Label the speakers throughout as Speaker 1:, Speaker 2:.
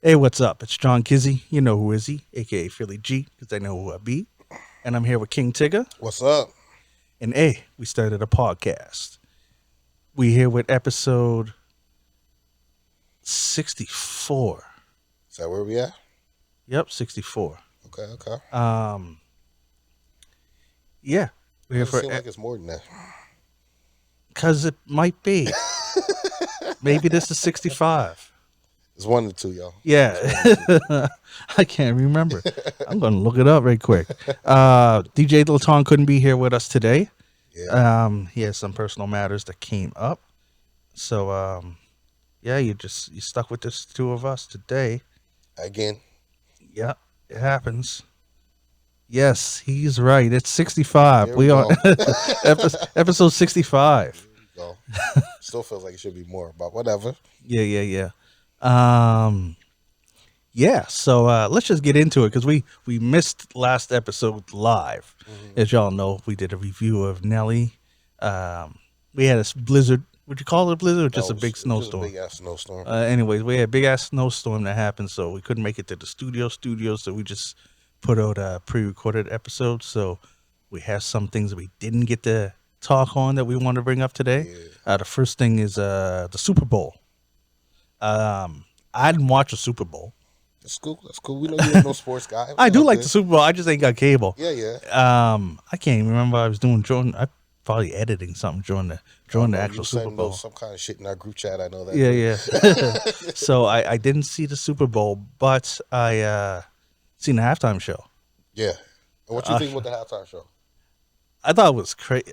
Speaker 1: Hey, what's up? It's John Kizzy. You know who is he, aka Philly G, because I know who I be. And I'm here with King Tigger.
Speaker 2: What's up?
Speaker 1: And hey, we started a podcast. We here with episode 64.
Speaker 2: Is that where we at?
Speaker 1: Yep, 64.
Speaker 2: Okay.
Speaker 1: Um, yeah, we're
Speaker 2: It
Speaker 1: here
Speaker 2: doesn't
Speaker 1: for
Speaker 2: seem like it's more than that.
Speaker 1: because it might be. Maybe this is 65.
Speaker 2: It's one and two, y'all.
Speaker 1: Yeah, I can't remember. I'm gonna look it up right quick. DJ Laton couldn't be here with us today.
Speaker 2: Yeah.
Speaker 1: He has some personal matters that came up. So yeah, you stuck with this two of us today.
Speaker 2: Again.
Speaker 1: Yeah, it happens. Yes, he's right. It's 65.
Speaker 2: There
Speaker 1: We
Speaker 2: we
Speaker 1: are
Speaker 2: go.
Speaker 1: episode 65.
Speaker 2: There we go. Still feels like it should be more, but whatever.
Speaker 1: Yeah. Yeah, so let's just get into it because we missed last episode live.
Speaker 2: Mm-hmm.
Speaker 1: As y'all know, we did a review of Nelly. We had a blizzard. Would you call it a blizzard or just a big snowstorm?
Speaker 2: Just a big ass snowstorm.
Speaker 1: Anyways, we had a big ass snowstorm that happened, so we couldn't make it to the studio, so we just put out a pre-recorded episode. So we have some things that we didn't get to talk on that we want to bring up today.
Speaker 2: Yeah.
Speaker 1: The first thing is the Super Bowl. I didn't watch the Super Bowl.
Speaker 2: That's cool. We know you're no sports guy.
Speaker 1: I do like the Super Bowl. I just ain't got cable.
Speaker 2: Yeah.
Speaker 1: I can't even remember what I was doing during. I probably editing something during the actual Super Bowl.
Speaker 2: Some kind of shit in our group chat. I know that.
Speaker 1: Yeah. So I didn't see the Super Bowl, but I seen the halftime show.
Speaker 2: Yeah. And what you think about the halftime show?
Speaker 1: I thought it was crazy.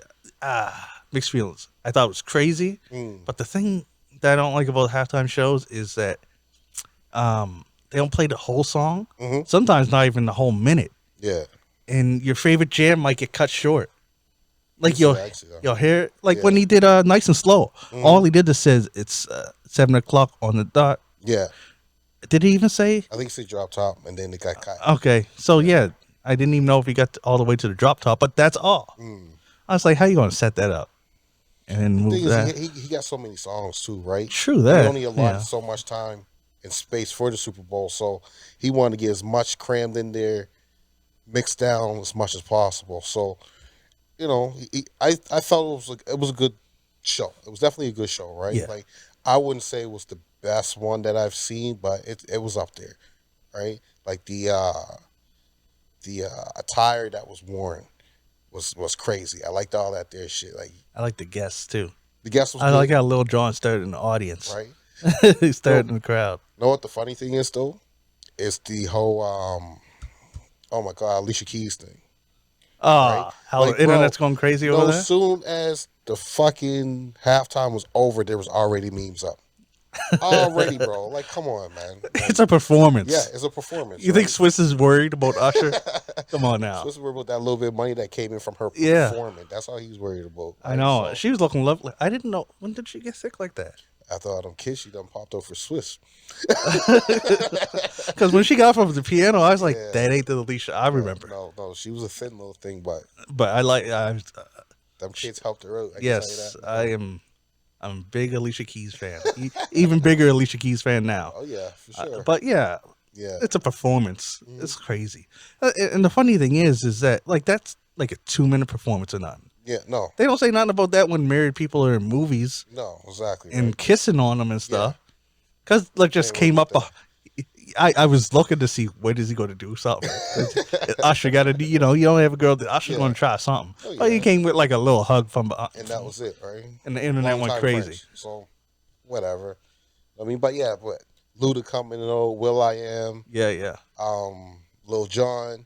Speaker 1: Mixed feelings. I thought it was crazy, but the thing that I don't like about halftime shows is that they don't play the whole song.
Speaker 2: Mm-hmm.
Speaker 1: Sometimes not even the whole minute.
Speaker 2: Yeah.
Speaker 1: And your favorite jam might get cut short. Like you'll hear when he did Nice and Slow.
Speaker 2: Mm-hmm.
Speaker 1: All he did is says it's 7 o'clock on the dot.
Speaker 2: Yeah.
Speaker 1: Did he even say?
Speaker 2: I think he said drop top, and then it got cut.
Speaker 1: Okay, so yeah, I didn't even know if he got all the way to the drop top, but that's all. I was like, how you going to set that up? And then move that.
Speaker 2: He got so many songs too, right?
Speaker 1: True that.
Speaker 2: He only allotted so much time and space for the Super Bowl, so he wanted to get as much crammed in there, mixed down as much as possible. So, you know, I felt it was a good show. It was definitely a good show, right?
Speaker 1: Yeah.
Speaker 2: Like I wouldn't say it was the best one that I've seen, but it was up there, right? Like the attire that was worn was crazy. I liked all that there shit. Like
Speaker 1: I like the guests too.
Speaker 2: the guest was
Speaker 1: I
Speaker 2: good,
Speaker 1: like how Lil Jon started in the audience.
Speaker 2: right?
Speaker 1: He started in the crowd.
Speaker 2: Know what the funny thing is though? It's the whole oh my god, Alicia Keys thing.
Speaker 1: Oh,
Speaker 2: Right?
Speaker 1: how
Speaker 2: Like,
Speaker 1: the internet's
Speaker 2: bro,
Speaker 1: going crazy over
Speaker 2: No,
Speaker 1: there?
Speaker 2: as soon as the fucking halftime was over, there was already memes up. Already, bro. Like, come on, man. Like,
Speaker 1: It's a performance.
Speaker 2: yeah, it's a performance.
Speaker 1: You think Swiss is worried about Usher? Come on now.
Speaker 2: Swiss worried about that little bit of money that came in from her
Speaker 1: Yeah.
Speaker 2: performance. That's all he was worried about.
Speaker 1: I
Speaker 2: Right?
Speaker 1: know.
Speaker 2: So,
Speaker 1: She was looking lovely. I didn't know. When did she get sick like that?
Speaker 2: after all them kids, she done popped up for Swiss.
Speaker 1: Because when she got off of the piano, I was like,
Speaker 2: Yeah.
Speaker 1: that ain't the Alicia I remember.
Speaker 2: No, she was a thin little thing, but
Speaker 1: But I like,
Speaker 2: them kids helped her out. I can
Speaker 1: yes,
Speaker 2: tell you that.
Speaker 1: I'm a big Alicia Keys fan. Even bigger Alicia Keys fan now.
Speaker 2: Oh yeah, for sure.
Speaker 1: But yeah,
Speaker 2: yeah,
Speaker 1: it's a performance. It's crazy. And the funny thing is that like that's like a 2-minute performance or nothing.
Speaker 2: yeah, no,
Speaker 1: They don't say nothing about that when married people are in movies
Speaker 2: exactly.
Speaker 1: and
Speaker 2: Right.
Speaker 1: kissing on them and stuff. Because like just
Speaker 2: Ain't
Speaker 1: came
Speaker 2: worth
Speaker 1: up. I was looking to see when is he going to do something. Usher got to, you don't have a girl that Usher's going to try something.
Speaker 2: Oh,
Speaker 1: Oh, he
Speaker 2: yeah.
Speaker 1: came with like a little hug from,
Speaker 2: And that was it, right?
Speaker 1: and the internet went
Speaker 2: Longtime
Speaker 1: crazy.
Speaker 2: friends, so whatever. I mean, but yeah, but Luda coming in, Will.I.Am,
Speaker 1: Yeah.
Speaker 2: Lil Jon,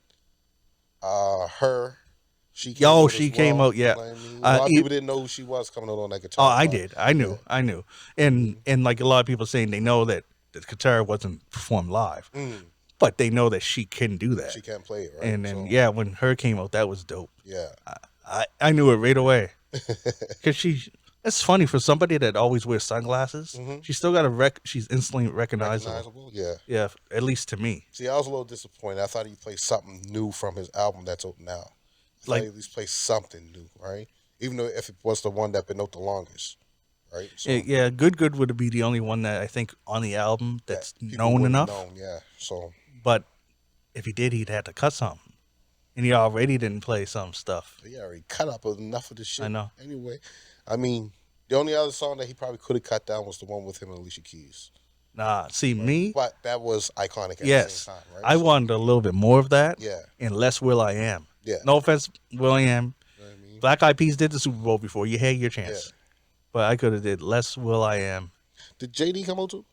Speaker 2: H.E.R. She came
Speaker 1: Yo,
Speaker 2: out
Speaker 1: she
Speaker 2: as
Speaker 1: came
Speaker 2: well,
Speaker 1: out, yeah.
Speaker 2: You know what I mean? A lot of people didn't know who she was coming out on that guitar.
Speaker 1: Oh, I
Speaker 2: but-
Speaker 1: did. I knew. And like a lot of people saying they know that the guitar wasn't performed live, but they know that she can do that.
Speaker 2: She can't play it, right?
Speaker 1: And then
Speaker 2: So,
Speaker 1: yeah, when her came out, that was dope.
Speaker 2: yeah.
Speaker 1: I knew it right away because it's funny for somebody that always wears sunglasses. She still got she's instantly recognizable.
Speaker 2: Recognizable, yeah.
Speaker 1: Yeah, at least to me.
Speaker 2: See, I was a little disappointed. I thought he'd play something new from his album that's out now. I thought
Speaker 1: Like-
Speaker 2: he'd at least play something new, right? Even though if it was the one that been out the longest. right? So
Speaker 1: Yeah, Good would be the only one that I think on the album
Speaker 2: that
Speaker 1: that's
Speaker 2: people
Speaker 1: known
Speaker 2: would have
Speaker 1: enough.
Speaker 2: known, yeah. So
Speaker 1: But if he did, he'd have to cut something, and he already didn't play some stuff.
Speaker 2: he already cut up enough of the
Speaker 1: I
Speaker 2: shit
Speaker 1: know.
Speaker 2: anyway. I mean, the only other song that he probably could have cut down was the one with him and Alicia Keys,
Speaker 1: Nah, see
Speaker 2: right?
Speaker 1: me.
Speaker 2: But that was iconic at the same
Speaker 1: Yes,
Speaker 2: time, right?
Speaker 1: I
Speaker 2: So
Speaker 1: wanted a little bit more of that,
Speaker 2: yeah,
Speaker 1: and less Will.I.Am.
Speaker 2: yeah.
Speaker 1: No offense, Will.I.Am.
Speaker 2: You know what I mean?
Speaker 1: Black Eyed Peas did the Super Bowl before. You had your
Speaker 2: Yeah.
Speaker 1: chance, but I could have did less Will.I.Am.
Speaker 2: Did JD come out too?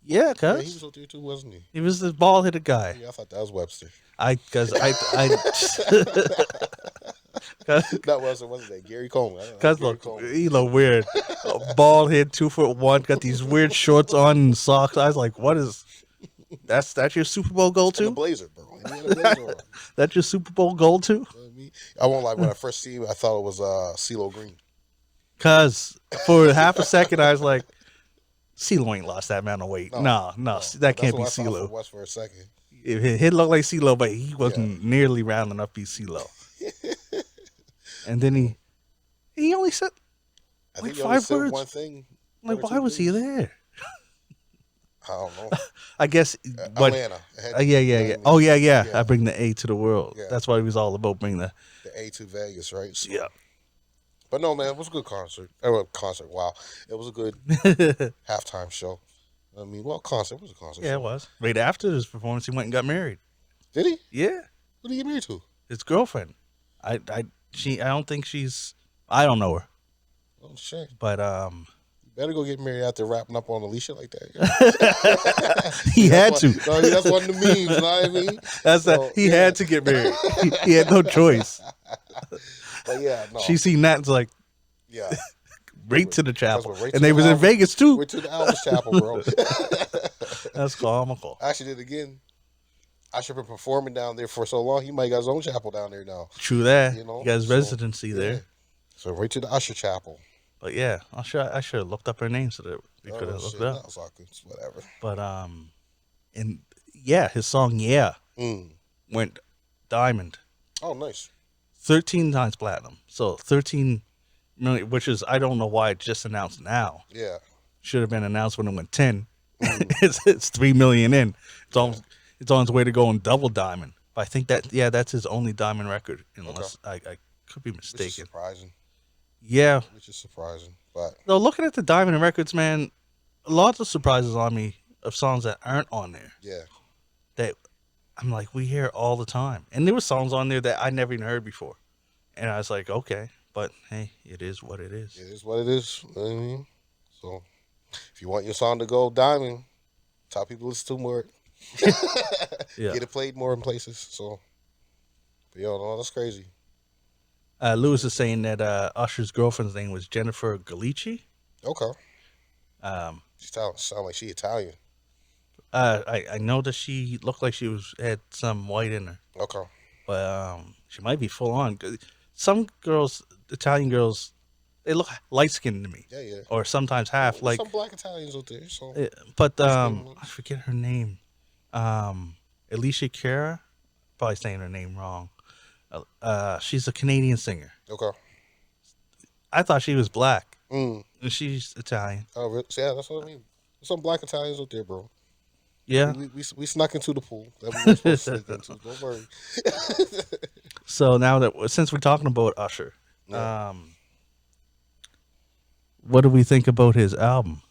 Speaker 1: Yeah,
Speaker 2: Yeah, he was
Speaker 1: cuz
Speaker 2: out there too, wasn't he?
Speaker 1: he was the bald headed
Speaker 2: Oh
Speaker 1: guy.
Speaker 2: yeah, I thought that was Webster.
Speaker 1: I
Speaker 2: That wasn't that Gary Coleman. I don't know,
Speaker 1: cuz
Speaker 2: Gary
Speaker 1: look,
Speaker 2: Coleman.
Speaker 1: he look weird. Bald head, 2'1", got these weird shorts on and socks. I was like, what is that's your Super Bowl goal
Speaker 2: And a
Speaker 1: too?
Speaker 2: blazer, bro. And he had a blazer on.
Speaker 1: That's your Super Bowl goal too?
Speaker 2: You know what I mean? I won't lie. When I first seen him, I thought it was CeeLo Green.
Speaker 1: Cuz for half a second I was like, CeeLo ain't lost that amount of weight.
Speaker 2: No,
Speaker 1: No,
Speaker 2: no.
Speaker 1: that
Speaker 2: That's
Speaker 1: can't be
Speaker 2: what I thought from
Speaker 1: CeeLo.
Speaker 2: West for a second.
Speaker 1: It looked like CeeLo, but he
Speaker 2: Yeah.
Speaker 1: wasn't nearly round enough to be CeeLo. And then he only said
Speaker 2: I
Speaker 1: like
Speaker 2: think he only
Speaker 1: 5
Speaker 2: said
Speaker 1: words.
Speaker 2: one thing.
Speaker 1: Like,
Speaker 2: one or
Speaker 1: why
Speaker 2: two
Speaker 1: was he
Speaker 2: things.
Speaker 1: there?
Speaker 2: I don't know.
Speaker 1: I guess, but
Speaker 2: Atlanta. It had-
Speaker 1: yeah,
Speaker 2: you know what I
Speaker 1: yeah.
Speaker 2: mean?
Speaker 1: Oh, yeah, yeah.
Speaker 2: Yeah.
Speaker 1: I bring the A to the world.
Speaker 2: Yeah.
Speaker 1: That's what he was all about. Bring the
Speaker 2: The A to Vegas, right? So,
Speaker 1: yeah.
Speaker 2: But no, man, it was a good concert. Concert. Wow, it was a good halftime show. I mean, well, concert. It was a concert.
Speaker 1: Yeah,
Speaker 2: show.
Speaker 1: it was. Right after his performance, he went and got married.
Speaker 2: Did he?
Speaker 1: Yeah,
Speaker 2: Who did he get married to?
Speaker 1: his girlfriend. I don't think she's. I don't know her,
Speaker 2: Oh shit!
Speaker 1: but
Speaker 2: You better go get married after wrapping up on Alicia like that.
Speaker 1: he had to.
Speaker 2: No, I mean, that's one of the memes. You know what I mean?
Speaker 1: That's
Speaker 2: So,
Speaker 1: He
Speaker 2: yeah.
Speaker 1: had to get married. He had no choice.
Speaker 2: But yeah, no.
Speaker 1: She seen that and was like,
Speaker 2: Yeah.
Speaker 1: right to the chapel,
Speaker 2: Right to
Speaker 1: and they
Speaker 2: the
Speaker 1: was in
Speaker 2: Elvis-
Speaker 1: Vegas too.
Speaker 2: Went to the Elvis Chapel, bro.
Speaker 1: That's comical.
Speaker 2: I actually did it again. I should have been performing down there for so long. He might got his own chapel down there now.
Speaker 1: True that.
Speaker 2: You know,
Speaker 1: he got his
Speaker 2: so,
Speaker 1: residency
Speaker 2: yeah.
Speaker 1: there.
Speaker 2: So right to the Usher Chapel.
Speaker 1: But yeah, I should have looked up her name so that we could have looked
Speaker 2: shit,
Speaker 1: it up.
Speaker 2: that was all good. It's whatever.
Speaker 1: But and yeah, his song "Yeah"
Speaker 2: Mm.
Speaker 1: went diamond,
Speaker 2: Oh, nice.
Speaker 1: 13 times platinum. So 13 million, which is I don't know why it just announced now.
Speaker 2: Yeah.
Speaker 1: Should have been announced when it went 10.
Speaker 2: Mm.
Speaker 1: It's 3 million in. It's on its way to going double diamond. But I think that's his only diamond record, unless I could be
Speaker 2: Which is
Speaker 1: mistaken.
Speaker 2: surprising.
Speaker 1: Yeah.
Speaker 2: Which is surprising. But
Speaker 1: Though looking at the diamond records, man, lots of surprises on me of songs that aren't on there.
Speaker 2: yeah.
Speaker 1: That I'm like, we hear all the time. And there were songs on there that I never even heard before. And I was like, okay, but hey, it is what it is.
Speaker 2: It is what it is. You know what I mean? So if you want your song to go diamond, tell people to listen to more.
Speaker 1: Yeah.
Speaker 2: Get it played more in places. So but yo, no, that's crazy.
Speaker 1: Lewis is saying that Usher's girlfriend's name was Jennifer Galici.
Speaker 2: Okay.
Speaker 1: Um,
Speaker 2: She sound like she Italian.
Speaker 1: I know that she looked like she had some white in her,
Speaker 2: Okay.
Speaker 1: but she might be full on. Some girls, Italian girls, they look light skinned to me,
Speaker 2: Yeah, yeah.
Speaker 1: or sometimes half.
Speaker 2: There's
Speaker 1: Like,
Speaker 2: some black Italians out there, so
Speaker 1: but
Speaker 2: skin.
Speaker 1: I forget her name. H.E.R. Probably saying her name wrong. She's a Canadian singer.
Speaker 2: okay.
Speaker 1: I thought she was black,
Speaker 2: Mm.
Speaker 1: and she's Italian.
Speaker 2: Oh, yeah, that's what I mean. There's some black Italians out there, bro.
Speaker 1: Yeah.
Speaker 2: We snuck into the pool that we were supposed to sneak into. Don't worry.
Speaker 1: So now since we're talking about Usher,
Speaker 2: Yeah.
Speaker 1: what do we think about his album?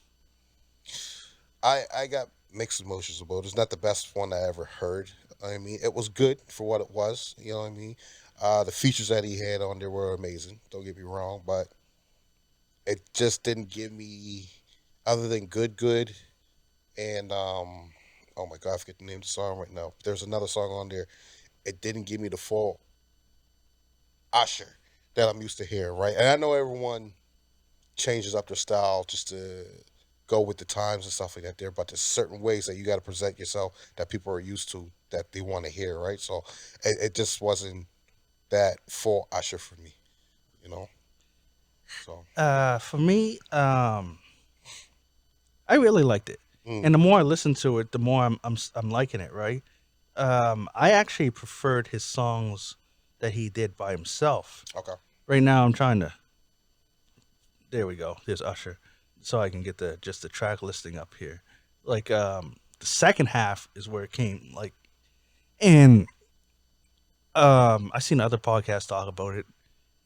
Speaker 2: I got mixed emotions about it. It's not the best one I ever heard. I mean, it was good for what it was. You know what I mean? The features that he had on there were amazing. Don't get me wrong, but it just didn't give me, other than good, and oh my god, I forget the name of the song right now. There's another song on there. It didn't give me the full Usher that I'm used to hearing, right? And I know everyone changes up their style just to go with the times and stuff like that there, but there's certain ways that you got to present yourself that people are used to that they want to hear, right? So it just wasn't that full Usher for me, you know? So,
Speaker 1: For me, I really liked it,
Speaker 2: mm,
Speaker 1: and the more I listen to it, the more I'm liking it. Right? I actually preferred his songs that he did by himself.
Speaker 2: okay.
Speaker 1: Right now, I'm trying to. There we go. There's Usher. so I can get the track listing up here. Like the second half is where it came like, and I seen other podcasts talk about it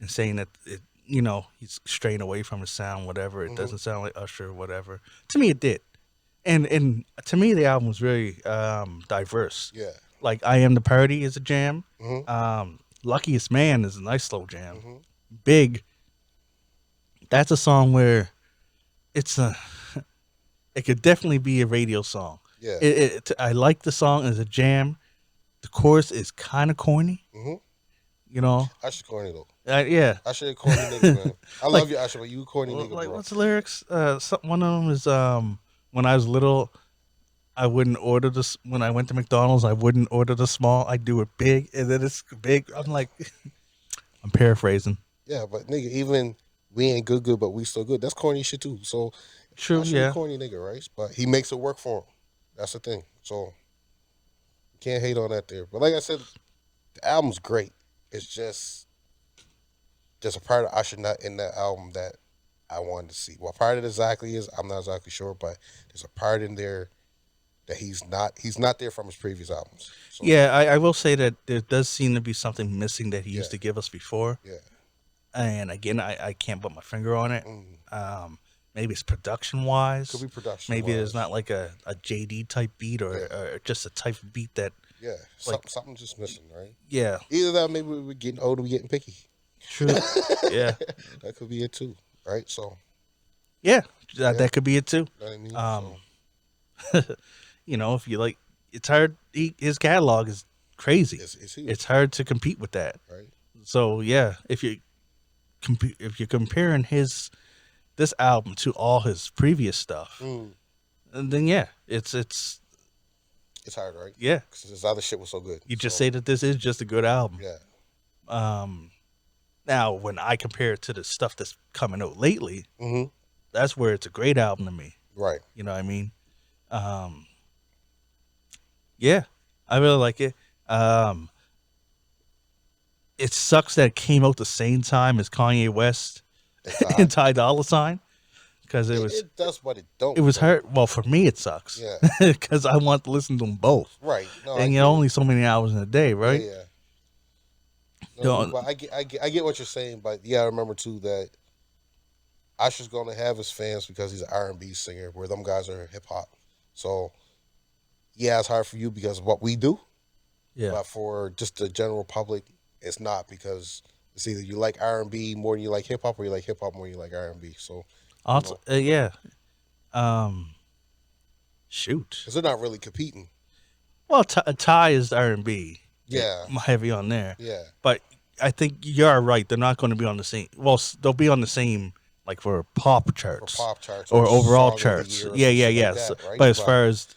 Speaker 1: and saying that he's straying away from his sound, whatever. It
Speaker 2: Hmm.
Speaker 1: doesn't sound like Usher, whatever. To me, it did, and to me, the album was very diverse.
Speaker 2: Yeah.
Speaker 1: Like I Am the Party is a jam.
Speaker 2: Hmm.
Speaker 1: Luckiest Man is a nice slow jam.
Speaker 2: Hmm.
Speaker 1: Big, that's a song where it's a it could definitely be a radio song.
Speaker 2: Yeah.
Speaker 1: I like the song as a jam. The chorus is kind of corny,
Speaker 2: Hmm.
Speaker 1: you know.
Speaker 2: Usher corny though.
Speaker 1: Yeah,
Speaker 2: Usher a corny nigga, man. I
Speaker 1: like
Speaker 2: love you, Usher, but you a corny nigga,
Speaker 1: like
Speaker 2: bro.
Speaker 1: what's the lyrics? One of them is when I was little, I wouldn't order this. When I went to McDonald's, I wouldn't order the small. I do it big, and then it's big. I'm like, I'm paraphrasing.
Speaker 2: Yeah, but nigga, even we ain't good, but we still good. That's corny shit too. So
Speaker 1: True,
Speaker 2: Usher a
Speaker 1: yeah,
Speaker 2: corny nigga, right? But he makes it work for him. That's the thing. So can't hate on that there. But like I said, the album's great. It's just there's a part of Usher not in that album that I wanted to see. What part it exactly is, I'm not exactly sure, but there's a part in there that he's not there from his previous albums. So
Speaker 1: yeah. I will say that there does seem to be something missing that he
Speaker 2: yeah,
Speaker 1: used to give us before.
Speaker 2: yeah.
Speaker 1: And again, I can't put my finger on it.
Speaker 2: Mm.
Speaker 1: Maybe it's production
Speaker 2: Could
Speaker 1: wise.
Speaker 2: be production
Speaker 1: Maybe there's
Speaker 2: wise.
Speaker 1: not like a JD type beat
Speaker 2: Yeah,
Speaker 1: or just a type of beat that
Speaker 2: yeah.
Speaker 1: like
Speaker 2: Something just missing, right?
Speaker 1: yeah,
Speaker 2: Either that, or maybe we're getting older, we're getting picky.
Speaker 1: true. Yeah,
Speaker 2: That could be it too, right? So
Speaker 1: yeah,
Speaker 2: yeah,
Speaker 1: that could be it too.
Speaker 2: you know what I mean.
Speaker 1: Um,
Speaker 2: So
Speaker 1: if you like, it's hard. His catalog is crazy.
Speaker 2: it's huge,
Speaker 1: It's hard to compete with that.
Speaker 2: right?
Speaker 1: So yeah, if you're comparing this album to all his previous stuff,
Speaker 2: Mm.
Speaker 1: and then yeah, it's
Speaker 2: It's hard, right?
Speaker 1: yeah.
Speaker 2: Because his other shit was so good.
Speaker 1: You just
Speaker 2: So
Speaker 1: say that this is just a good album.
Speaker 2: yeah,
Speaker 1: Um, Now when I compare it to the stuff that's coming out lately,
Speaker 2: hmm,
Speaker 1: that's where it's a great album to me.
Speaker 2: right.
Speaker 1: You know what I mean? Um, yeah, I really like it. Um, it sucks that it came out the same time as Kanye West
Speaker 2: And
Speaker 1: and
Speaker 2: Todd,
Speaker 1: Ty Dolla Sign because it
Speaker 2: it,
Speaker 1: was
Speaker 2: it does, but it
Speaker 1: it
Speaker 2: don't
Speaker 1: was
Speaker 2: though.
Speaker 1: hurt. Well, for me, it sucks
Speaker 2: Yeah,
Speaker 1: because I want to listen to them both,
Speaker 2: right. No, I
Speaker 1: and
Speaker 2: get it.
Speaker 1: only so many hours in a day,
Speaker 2: Yeah,
Speaker 1: right?
Speaker 2: yeah. No,
Speaker 1: Don't
Speaker 2: but I get what you're saying. But yeah, I remember too that Usher's gonna have his fans because he's an R&B singer, where them guys are hip hop. So yeah, it's hard for you because of what we do,
Speaker 1: yeah.
Speaker 2: but for just the general public, it's not because it's either you like R&B more than you like hip hop, or you like hip hop more than you like R&B. So you
Speaker 1: Also,
Speaker 2: know,
Speaker 1: yeah. Um, Shoot.
Speaker 2: because they're not really competing.
Speaker 1: Well, Ty is R&B,
Speaker 2: Yeah,
Speaker 1: heavy on there,
Speaker 2: yeah,
Speaker 1: but I think you're right. They're not going to be on the same. Well, they'll be on the same like for pop
Speaker 2: for
Speaker 1: charts
Speaker 2: pop charts or
Speaker 1: or overall
Speaker 2: song of the
Speaker 1: charts.
Speaker 2: year or
Speaker 1: Yeah,
Speaker 2: some
Speaker 1: yeah,
Speaker 2: shit like
Speaker 1: yeah. So,
Speaker 2: that, right?
Speaker 1: but as
Speaker 2: But
Speaker 1: far as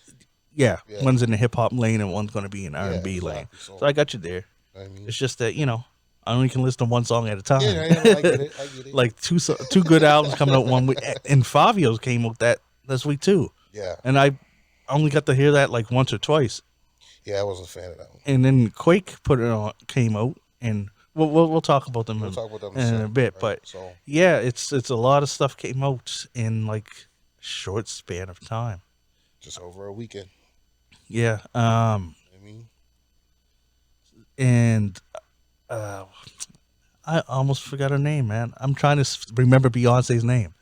Speaker 1: yeah,
Speaker 2: yeah,
Speaker 1: one's in the hip hop lane and one's going to be in
Speaker 2: yeah,
Speaker 1: R&B lane.
Speaker 2: exactly.
Speaker 1: So I got you there.
Speaker 2: I mean,
Speaker 1: It's just that I only can listen to one song at a
Speaker 2: yeah,
Speaker 1: time.
Speaker 2: I get it, I get it.
Speaker 1: Like two good albums coming out one week, and Fabio's came out this week too,
Speaker 2: Yeah,
Speaker 1: and I only got to hear that like once or twice.
Speaker 2: yeah, I wasn't a fan of that one.
Speaker 1: And then Quake came out, and we'll talk about them
Speaker 2: We'll talk about them in a
Speaker 1: in a
Speaker 2: second,
Speaker 1: bit.
Speaker 2: right?
Speaker 1: But
Speaker 2: So
Speaker 1: yeah, it's a lot of stuff came out in like a short span of time.
Speaker 2: just over a weekend.
Speaker 1: Yeah,
Speaker 2: I mean,
Speaker 1: and uh, I almost forgot her name, man. I'm trying to remember Beyonce's name.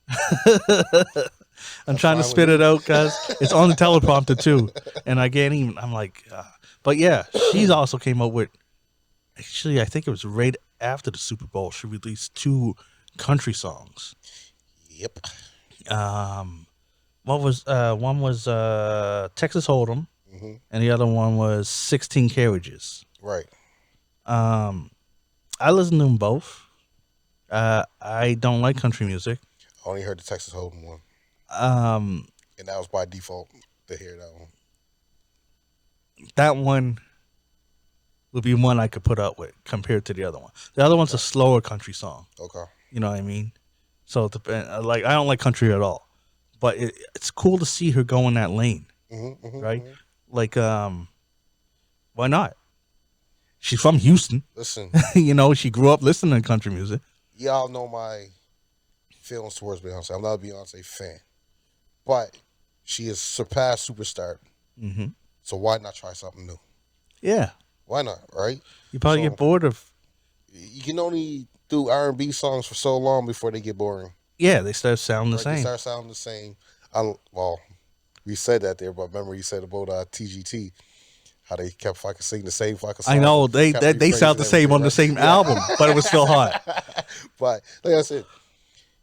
Speaker 1: I'm
Speaker 2: that's
Speaker 1: trying to
Speaker 2: fine with
Speaker 1: spit
Speaker 2: me.
Speaker 1: it out because it's on the teleprompter too, and I can't even. I'm like, but yeah, she's also came out with. Actually, I think it was right after the Super Bowl. She released two country songs.
Speaker 2: Yep.
Speaker 1: Um, what was one was Texas Hold'em,
Speaker 2: Hmm.
Speaker 1: and the other one was 16 Carriages.
Speaker 2: Right.
Speaker 1: Um, I listen to them both. I don't like country music.
Speaker 2: I only heard the Texas Hold'em one,
Speaker 1: Um,
Speaker 2: and that was by default to hear that one.
Speaker 1: that one would be one I could put up with compared to the other one. The other one's a slower country song.
Speaker 2: Okay.
Speaker 1: You know what I mean? So it depend. Like I don't like country at all, but it's cool to see her go in that lane,
Speaker 2: Mm-hmm, mm-hmm,
Speaker 1: right?
Speaker 2: hmm.
Speaker 1: Like why not? She's from Houston.
Speaker 2: Listen,
Speaker 1: She grew up listening to country music.
Speaker 2: y'all know my feelings towards Beyonce. I'm not a Beyonce fan, but she has surpassed superstar.
Speaker 1: Mm-hmm.
Speaker 2: So why not try something new?
Speaker 1: Yeah.
Speaker 2: Why not? Right?
Speaker 1: You probably
Speaker 2: So
Speaker 1: get bored of.
Speaker 2: you can only do R&B songs for so long before they get boring.
Speaker 1: Yeah, they start sounding the
Speaker 2: Right? They
Speaker 1: same.
Speaker 2: start sounding the same. Well, we said that there, but remember you said about TGT, how they kept fucking singing the same fucking
Speaker 1: I
Speaker 2: song.
Speaker 1: know
Speaker 2: They kept
Speaker 1: they sound
Speaker 2: rephrasing
Speaker 1: the same
Speaker 2: everything,
Speaker 1: on the
Speaker 2: right?
Speaker 1: same
Speaker 2: Yeah.
Speaker 1: album, but it was still hot.
Speaker 2: But like I said,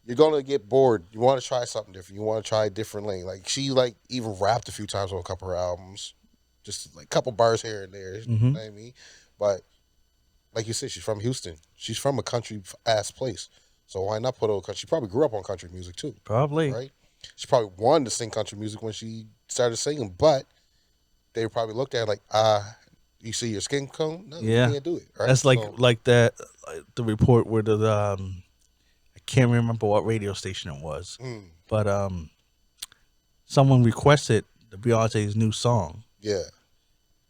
Speaker 2: you're gonna get bored. You want to try something different. You want to try a different lane. Like she like even rapped a few times on a couple of her albums, just like a couple bars here and there. You know
Speaker 1: Mm-hmm.
Speaker 2: what I mean? But like you said, she's from Houston. She's from a country ass place. So why not put her country? She probably grew up on country music too,
Speaker 1: Probably.
Speaker 2: right? She probably wanted to sing country music when she started singing, but they probably looked at her like, you see your skin tone? No, you
Speaker 1: Yeah.
Speaker 2: can't do it, right?
Speaker 1: That's like
Speaker 2: So,
Speaker 1: that the report where I can't remember what radio station it was, but someone requested the Beyonce's new song,
Speaker 2: yeah,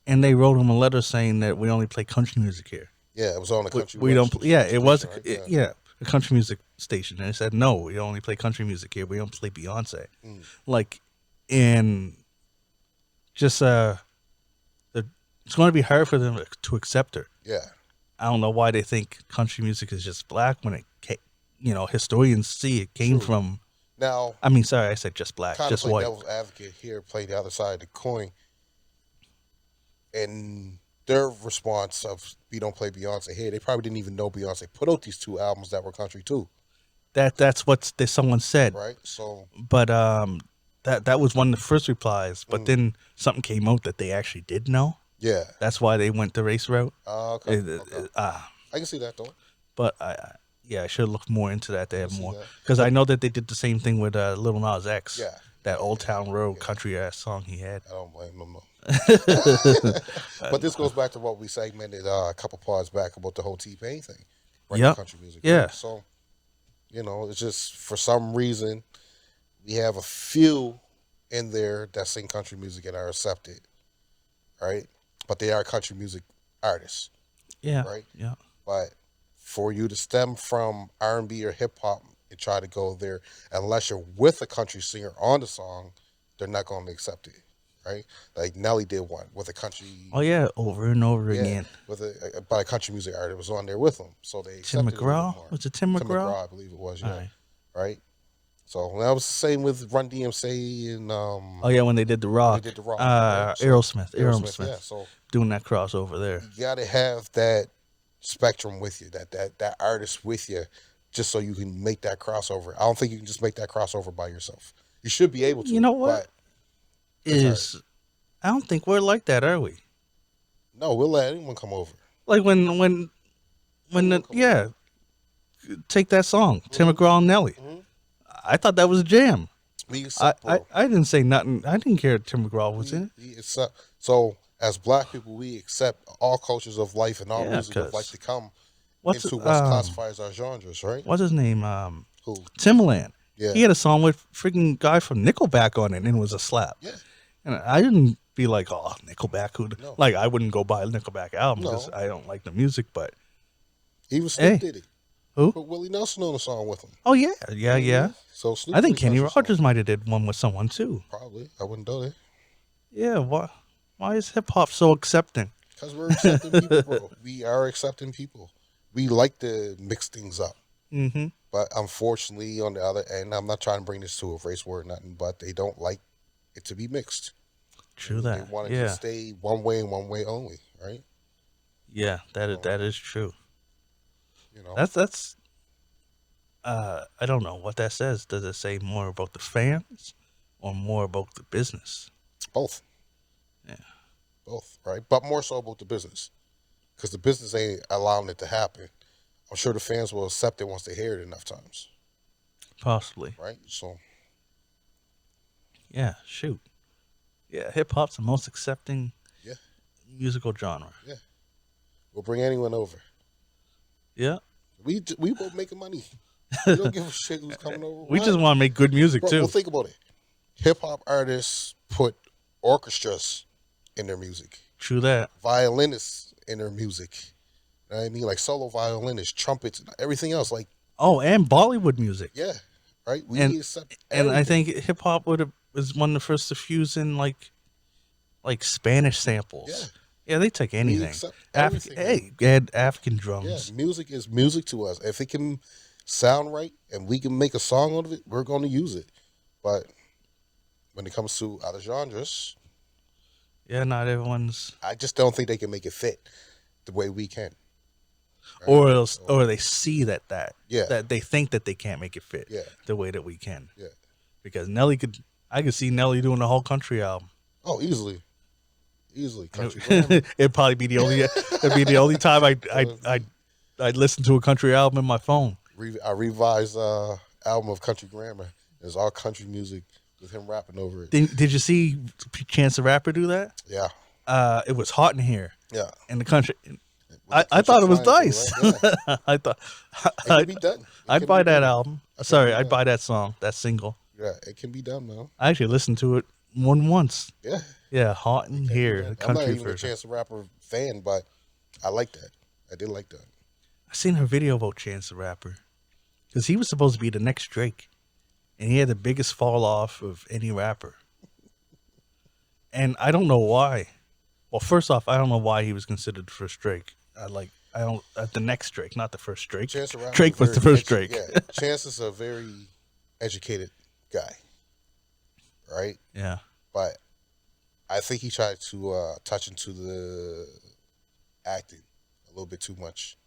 Speaker 1: and they wrote him a letter saying that we only play country music here.
Speaker 2: yeah, it was on the country.
Speaker 1: We don't. Yeah, it was.
Speaker 2: Right?
Speaker 1: Yeah, a country music station, and they said no, we only play country music here. We don't play Beyonce. Like, and just it's going to be hard for them to accept her.
Speaker 2: Yeah.
Speaker 1: I don't know why they think country music is just black when historians see it came
Speaker 2: True.
Speaker 1: from.
Speaker 2: Now,
Speaker 1: I mean, sorry, I said just black,
Speaker 2: kind of
Speaker 1: just
Speaker 2: play
Speaker 1: white.
Speaker 2: devil's advocate here, play the other side of the coin, and their response of we don't play Beyonce here, they probably didn't even know Beyonce put out these two albums that were country too,
Speaker 1: That's what someone said,
Speaker 2: right? So,
Speaker 1: but that was one of the first replies. But then something came out that they actually did know.
Speaker 2: yeah.
Speaker 1: That's why they went the race route.
Speaker 2: Okay.
Speaker 1: Uh,
Speaker 2: Okay.
Speaker 1: uh,
Speaker 2: I can see that though.
Speaker 1: but I should look more into that. They have
Speaker 2: see
Speaker 1: more
Speaker 2: that.
Speaker 1: because I know that they did the same thing with Lil Nas X.
Speaker 2: Yeah.
Speaker 1: That Old Town Road country ass song he had.
Speaker 2: I don't blame them. No. But this goes back to what we segmented a couple parts back about the whole T-Pain thing, right?
Speaker 1: Yep.
Speaker 2: Country music.
Speaker 1: Yeah.
Speaker 2: Right? So, it's just for some reason we have a few in there that sing country music and are accepted, right? But they are country music artists,
Speaker 1: Yeah.
Speaker 2: right?
Speaker 1: Yeah.
Speaker 2: But for you to stem from R&B or hip hop and try to go there, unless you're with a country singer on the song, they're not going to accept it, right? Like Nelly did one with a country.
Speaker 1: Oh yeah, over and over
Speaker 2: Yeah,
Speaker 1: again.
Speaker 2: with by a country music artist was on there with them, so they
Speaker 1: Tim
Speaker 2: accepted it a little
Speaker 1: McGraw?
Speaker 2: more.
Speaker 1: Was it Tim McGraw?
Speaker 2: I believe it was. Yeah,
Speaker 1: All right.
Speaker 2: right. So that was the same with Run DMC and
Speaker 1: Oh yeah, when they did the Rock.
Speaker 2: they did the Rock, right? So,
Speaker 1: Aerosmith.
Speaker 2: yeah. So
Speaker 1: Doing that crossover there.
Speaker 2: you gotta have that spectrum with you, that artist with you, just so you can make that crossover. I don't think you can just make that crossover by yourself. You should be able to.
Speaker 1: You know what?
Speaker 2: But
Speaker 1: I don't think we're like that, are we?
Speaker 2: no, we'll let anyone come over.
Speaker 1: Like take that song, Tim McGraw and Nelly. I thought that was a jam.
Speaker 2: We accept,
Speaker 1: I
Speaker 2: bro.
Speaker 1: didn't say nothing. I didn't care if Tim McGraw was in it.
Speaker 2: We accept. So as black people, we accept all cultures of life and all
Speaker 1: Yeah,
Speaker 2: music of
Speaker 1: 'cause
Speaker 2: life to come
Speaker 1: What's
Speaker 2: into what's classified as our genres, right?
Speaker 1: what's his name?
Speaker 2: Who?
Speaker 1: Timbaland.
Speaker 2: Yeah.
Speaker 1: He had a song with freaking guy from Nickelback on it, and it was a slap.
Speaker 2: Yeah.
Speaker 1: And I didn't be like, oh, Nickelback.
Speaker 2: No.
Speaker 1: Like, I wouldn't go buy a Nickelback album because
Speaker 2: No.
Speaker 1: I don't like the music. But
Speaker 2: Even Snoop
Speaker 1: Hey.
Speaker 2: did it.
Speaker 1: who?
Speaker 2: Put Willie Nelson on the song with him.
Speaker 1: Oh yeah.
Speaker 2: So Snoop
Speaker 1: I think
Speaker 2: did a
Speaker 1: Kenny
Speaker 2: country
Speaker 1: Rogers might have did one with someone too.
Speaker 2: song. Probably. I wouldn't know that.
Speaker 1: Yeah. Why is hip hop so accepting?
Speaker 2: Because we're accepting people, bro. We are accepting people. We like to mix things up.
Speaker 1: Mm-hmm.
Speaker 2: But unfortunately, on the other end, I'm not trying to bring this to a race war or nothing, but they don't like it to be mixed.
Speaker 1: True
Speaker 2: They
Speaker 1: that.
Speaker 2: want it
Speaker 1: Yeah.
Speaker 2: to stay one way and one way only, right?
Speaker 1: Yeah. That is true. That's. I don't know what that says. Does it say more about the fans or more about the business?
Speaker 2: Both.
Speaker 1: Yeah.
Speaker 2: Both, right? But more so about the business. Because the business ain't allowing it to happen. I'm sure the fans will accept it once they hear it enough times,
Speaker 1: Possibly.
Speaker 2: right? So,
Speaker 1: Yeah. Shoot. Yeah. Hip hop's the most accepting
Speaker 2: yeah,
Speaker 1: musical genre.
Speaker 2: we'll bring anyone over.
Speaker 1: Yeah.
Speaker 2: We both making money. We don't give a shit who's coming over.
Speaker 1: We just want to make good music
Speaker 2: Bro,
Speaker 1: too.
Speaker 2: well, think about it. Hip hop artists put orchestras in their music,
Speaker 1: True that.
Speaker 2: violinists in their music. You know what I mean? Like solo violinists, trumpets, and everything else. Like,
Speaker 1: Oh, and Bollywood music.
Speaker 2: yeah, right?
Speaker 1: and
Speaker 2: We accept
Speaker 1: and I
Speaker 2: everything.
Speaker 1: think hip hop would have was one of the first to fuse in like Spanish
Speaker 2: Yeah,
Speaker 1: samples. Yeah, they took
Speaker 2: we
Speaker 1: anything.
Speaker 2: accept
Speaker 1: African,
Speaker 2: everything, man.
Speaker 1: hey, they had African
Speaker 2: Yeah,
Speaker 1: drums.
Speaker 2: music is music to us. If it can sound right and we can make a song out of it, we're going to use it. But when it comes to other genres,
Speaker 1: Yeah, not everyone's,
Speaker 2: I just don't think they can make it fit the way we can. Right?
Speaker 1: or else,
Speaker 2: So
Speaker 1: or they see
Speaker 2: yeah,
Speaker 1: that they think that they can't make it fit
Speaker 2: yeah,
Speaker 1: the way that we can.
Speaker 2: yeah.
Speaker 1: Because I could see Nelly doing a whole country album.
Speaker 2: Oh, easily, easily.
Speaker 1: And
Speaker 2: Country grammar.
Speaker 1: it'd probably be the only, it'd be the only time I'd listen to a country album in my phone.
Speaker 2: Our revised album of country grammar is all country music with him rapping over it.
Speaker 1: Did you see Chance the Rapper do that?
Speaker 2: Yeah,
Speaker 1: It was hot in here
Speaker 2: yeah.
Speaker 1: in the country.
Speaker 2: With the
Speaker 1: I
Speaker 2: country
Speaker 1: thought it was
Speaker 2: twang too,
Speaker 1: nice.
Speaker 2: right? Yeah,
Speaker 1: I thought
Speaker 2: it can be done. It
Speaker 1: I'd
Speaker 2: can be
Speaker 1: buy that
Speaker 2: done.
Speaker 1: album.
Speaker 2: It can
Speaker 1: Sorry,
Speaker 2: be
Speaker 1: I'd
Speaker 2: done.
Speaker 1: buy that song, that single.
Speaker 2: Yeah, it can be done, man.
Speaker 1: I actually listened to it more than once.
Speaker 2: Yeah,
Speaker 1: Yeah, hot
Speaker 2: it
Speaker 1: in
Speaker 2: can be
Speaker 1: here,
Speaker 2: done.
Speaker 1: the
Speaker 2: I'm not
Speaker 1: country
Speaker 2: even a
Speaker 1: version.
Speaker 2: Chance the Rapper fan, but I like that. I did like that.
Speaker 1: I seen her video about Chance the Rapper because he was supposed to be the next Drake, and he had the biggest fall off of any rapper. And I don't know why. Well, first off, I don't know why he was considered the first Drake. I don't the next Drake, not the first Drake.
Speaker 2: Chance the Rapper
Speaker 1: Drake was the first Drake.
Speaker 2: Yeah, Chance is a very educated guy, right?
Speaker 1: Yeah.
Speaker 2: But I think he tried to touch into the acting a little bit too much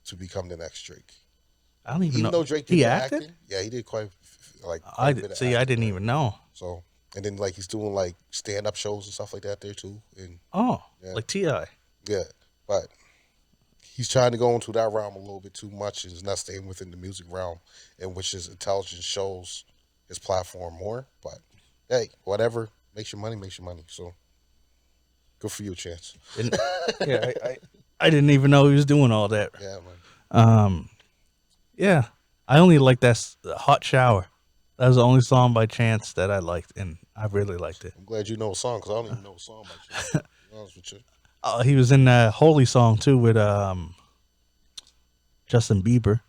Speaker 2: to become the next Drake.
Speaker 1: I don't even
Speaker 2: Even
Speaker 1: know.
Speaker 2: though Drake did
Speaker 1: He
Speaker 2: the
Speaker 1: acted?
Speaker 2: acting, yeah, he did quite
Speaker 1: I
Speaker 2: a bit of
Speaker 1: see.
Speaker 2: acting.
Speaker 1: I didn't
Speaker 2: Right?
Speaker 1: even know.
Speaker 2: So and then like he's doing like stand up shows and stuff like that there too. And
Speaker 1: Oh,
Speaker 2: yeah,
Speaker 1: like Ti.
Speaker 2: yeah, but he's trying to go into that realm a little bit too much and is not staying within the music realm, in which his intelligence shows his platform more. But hey, whatever makes your money, makes your money. So good for you, Chance.
Speaker 1: And, yeah, I didn't even know he was doing all that.
Speaker 2: Yeah, man.
Speaker 1: Um, yeah, I only like Hot Shower. That was the only song by Chance that I liked, and I really liked it.
Speaker 2: I'm glad you know a song because I don't even know a song by Chance. To be honest with you.
Speaker 1: He was in that Holy song too with Justin Bieber.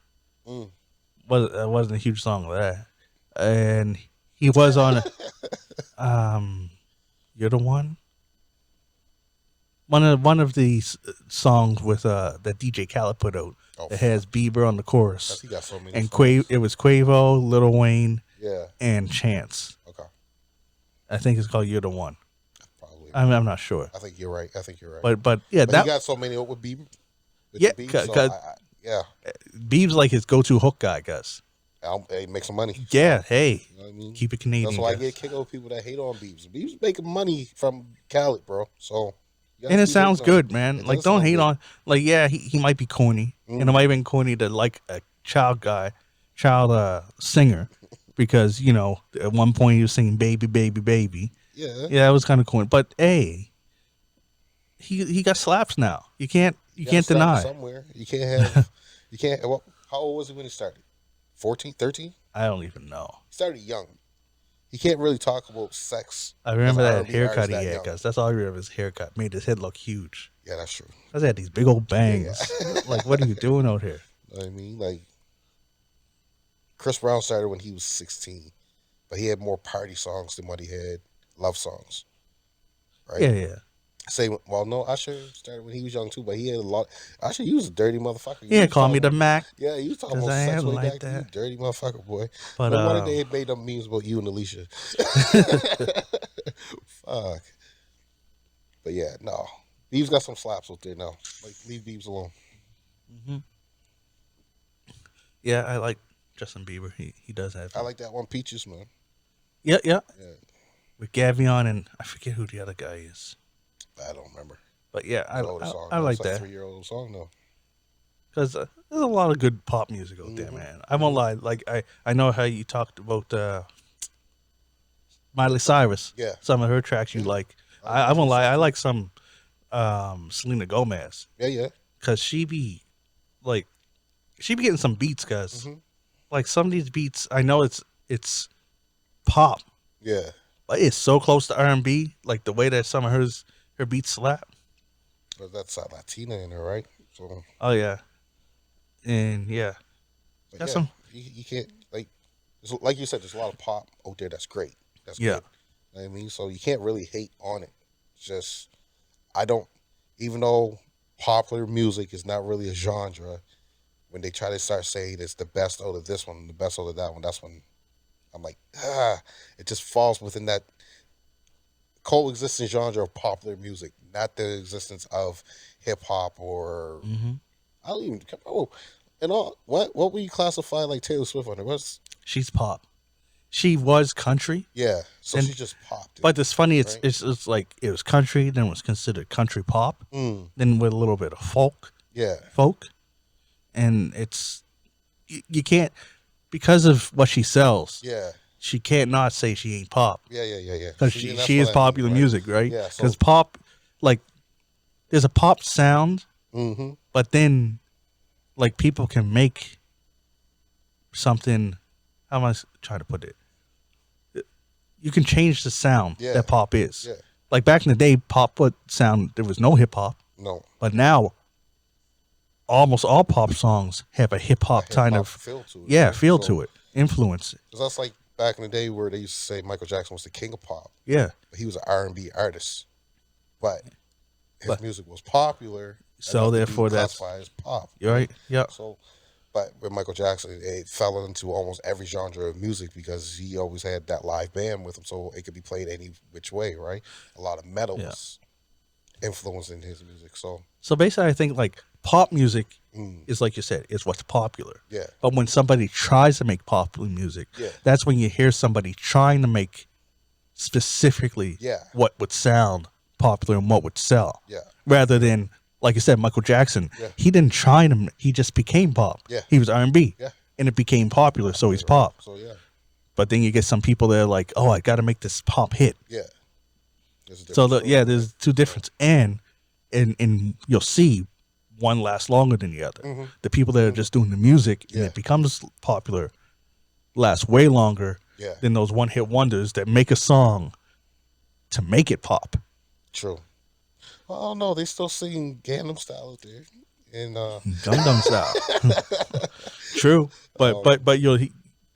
Speaker 2: Mm.
Speaker 1: Wasn't a huge song of that, and he was on You're the One. One of the songs with that DJ Khaled put out
Speaker 2: Oh,
Speaker 1: that has Bieber on the chorus,
Speaker 2: he got so many.
Speaker 1: and
Speaker 2: songs.
Speaker 1: It was Quavo, Lil Wayne,
Speaker 2: Yeah.
Speaker 1: and Chance.
Speaker 2: Okay.
Speaker 1: I think it's called You're the One.
Speaker 2: Probably.
Speaker 1: I'm not sure,
Speaker 2: I think you're right. I think you're right.
Speaker 1: but yeah,
Speaker 2: But
Speaker 1: that
Speaker 2: he got so many with Bieber. With
Speaker 1: Yeah,
Speaker 2: the Biebs,
Speaker 1: 'cause-
Speaker 2: so
Speaker 1: 'cause-
Speaker 2: yeah,
Speaker 1: Bieb's like his go-to hook guy, Gus.
Speaker 2: Hey, make some money.
Speaker 1: Yeah, hey,
Speaker 2: You know what I mean?
Speaker 1: keep it Canadian.
Speaker 2: That's why I
Speaker 1: Gus.
Speaker 2: get kicked with people that hate on Biebs. Biebs making money from Khaled, bro. So you gotta
Speaker 1: And it
Speaker 2: keep
Speaker 1: sounds
Speaker 2: hating on
Speaker 1: good,
Speaker 2: him.
Speaker 1: man.
Speaker 2: It
Speaker 1: Like,
Speaker 2: does
Speaker 1: don't
Speaker 2: sound
Speaker 1: hate
Speaker 2: good.
Speaker 1: on. Like, yeah, he might be corny, and it might have been corny to like a child singer, because at one point he was singing "Baby, Baby, Baby."
Speaker 2: Yeah,
Speaker 1: Yeah, that was kind of corny. But hey, he got slaps now. You can't
Speaker 2: gotta start
Speaker 1: deny.
Speaker 2: somewhere. You can't have. You can't. Well, how old was he when he started? 14, 13?
Speaker 1: I don't even know.
Speaker 2: He started young. He can't really talk about sex.
Speaker 1: I remember
Speaker 2: as an
Speaker 1: that
Speaker 2: R&B
Speaker 1: haircut
Speaker 2: artist
Speaker 1: he
Speaker 2: that
Speaker 1: had,
Speaker 2: young.
Speaker 1: Gus. That's all I remember. His haircut made his head look huge.
Speaker 2: Yeah, that's true.
Speaker 1: Cause he had these big old bangs. Like, what are you doing out here?
Speaker 2: You know what I mean, like Chris Brown started when he was 16, but he had more party songs than what he had love songs. Right?
Speaker 1: Yeah.
Speaker 2: Well, no, Usher started when he was young too, but he had a lot. Usher, he was a dirty motherfucker.
Speaker 1: Yeah,
Speaker 2: was
Speaker 1: call me
Speaker 2: talking
Speaker 1: the Mac.
Speaker 2: Yeah, he was talking
Speaker 1: 'Cause
Speaker 2: about
Speaker 1: I
Speaker 2: sex
Speaker 1: am
Speaker 2: way
Speaker 1: like
Speaker 2: back then.
Speaker 1: that.
Speaker 2: You dirty motherfucker, boy.
Speaker 1: But
Speaker 2: But one of they made them memes about you and Alicia. Fuck. But yeah, no. Beebs got some slaps out there now. Like, leave Beebs alone.
Speaker 1: yeah, I like Justin Bieber. He does have.
Speaker 2: I like that one, Peaches, man.
Speaker 1: Yeah.
Speaker 2: Yeah,
Speaker 1: With Gavion and I forget who the other guy is.
Speaker 2: I don't remember.
Speaker 1: But yeah,
Speaker 2: It's an older song.
Speaker 1: I like
Speaker 2: It's like
Speaker 1: that
Speaker 2: 3-year-old song though.
Speaker 1: because there's a lot of good pop music out there, man. I won't lie. Like I know how you talked about Miley Cyrus.
Speaker 2: Yeah.
Speaker 1: Some of her tracks you like. I won't lie. I like some Selena Gomez
Speaker 2: Yeah.
Speaker 1: because she be getting some beats, cause like some of these beats I know it's pop,
Speaker 2: Yeah.
Speaker 1: but it's so close to R&B. Like the way that some of her beats slap.
Speaker 2: But that's Latina in there, right? So,
Speaker 1: Oh yeah, and yeah,
Speaker 2: but
Speaker 1: That's
Speaker 2: yeah,
Speaker 1: some.
Speaker 2: you can't like like you said, there's a lot of pop out there that's great. That's
Speaker 1: Yeah.
Speaker 2: good. You know what I mean? So you can't really hate on it. It's just, I don't, even though popular music is not really a genre, when they try to start saying it's the best out of this one, the best out of that one, that's when I'm like, it just falls within that coexisting genre of popular music, not the existence of hip hop or
Speaker 1: Hmm.
Speaker 2: I don't even. Oh, and all what would you classify like Taylor Swift under? What's
Speaker 1: She's pop. She was country,
Speaker 2: yeah? So
Speaker 1: and
Speaker 2: she's just popped it,
Speaker 1: but it's funny. It's
Speaker 2: right?
Speaker 1: it's it's like it was country, then it was considered country pop,
Speaker 2: Mm,
Speaker 1: then with a little bit of
Speaker 2: yeah,
Speaker 1: folk, and it's you can't because of what she sells.
Speaker 2: yeah,
Speaker 1: She can't not say she ain't pop
Speaker 2: yeah.
Speaker 1: because
Speaker 2: See, and that's
Speaker 1: she
Speaker 2: what
Speaker 1: is
Speaker 2: I mean,
Speaker 1: popular
Speaker 2: right?
Speaker 1: music, right?
Speaker 2: Yeah. So,
Speaker 1: Because pop, like, there's a pop sound,
Speaker 2: mm-hmm,
Speaker 1: but then like people can make something. How am I trying to put it? You can change the sound
Speaker 2: yeah,
Speaker 1: that pop is.
Speaker 2: yeah.
Speaker 1: Like back in the day, pop would sound there was no hip hop,
Speaker 2: No,
Speaker 1: but now almost all pop songs have a hip
Speaker 2: a
Speaker 1: hop
Speaker 2: hip
Speaker 1: kind
Speaker 2: hop
Speaker 1: of
Speaker 2: feel to it.
Speaker 1: yeah
Speaker 2: Right?
Speaker 1: feel
Speaker 2: So,
Speaker 1: to it, influence it.
Speaker 2: 'cause that's like back in the day where they used to say Michael Jackson was the king of pop,
Speaker 1: Yeah,
Speaker 2: but he was an R&B artist, but his
Speaker 1: but
Speaker 2: music was popular
Speaker 1: so
Speaker 2: enough to
Speaker 1: therefore
Speaker 2: be
Speaker 1: that's
Speaker 2: classified as pop.
Speaker 1: you're right. Yeah,
Speaker 2: So, but with Michael Jackson, it fell into almost every genre of music because he always had that live band with him, so it could be played any which way, right? A lot of metal
Speaker 1: yeah.
Speaker 2: was influenced in his music, so
Speaker 1: So basically, I think like pop music
Speaker 2: mm,
Speaker 1: is like you said, is what's popular.
Speaker 2: yeah,
Speaker 1: But when somebody tries to make popular music,
Speaker 2: yeah,
Speaker 1: that's when you hear somebody trying to make specifically
Speaker 2: yeah,
Speaker 1: what would sound popular and what would sell,
Speaker 2: yeah,
Speaker 1: rather than like you said, Michael Jackson.
Speaker 2: yeah,
Speaker 1: He didn't try to. He just became pop.
Speaker 2: yeah,
Speaker 1: He was R&B,
Speaker 2: yeah,
Speaker 1: and it became popular, so he's
Speaker 2: right.
Speaker 1: pop.
Speaker 2: So yeah,
Speaker 1: But then you get some people that are like, oh, I got to make this pop hit.
Speaker 2: yeah. There's a
Speaker 1: So
Speaker 2: different story,
Speaker 1: there's two difference, and you'll see one lasts longer than the other.
Speaker 2: Mm-hmm.
Speaker 1: The people that are just doing the music and
Speaker 2: Yeah.
Speaker 1: it becomes popular last way longer
Speaker 2: yeah,
Speaker 1: than those one hit wonders that make a song to make it pop.
Speaker 2: true. Well, I don't know. They still sing Gangnam Style out there, and
Speaker 1: Gundam style. True, but
Speaker 2: Um,
Speaker 1: but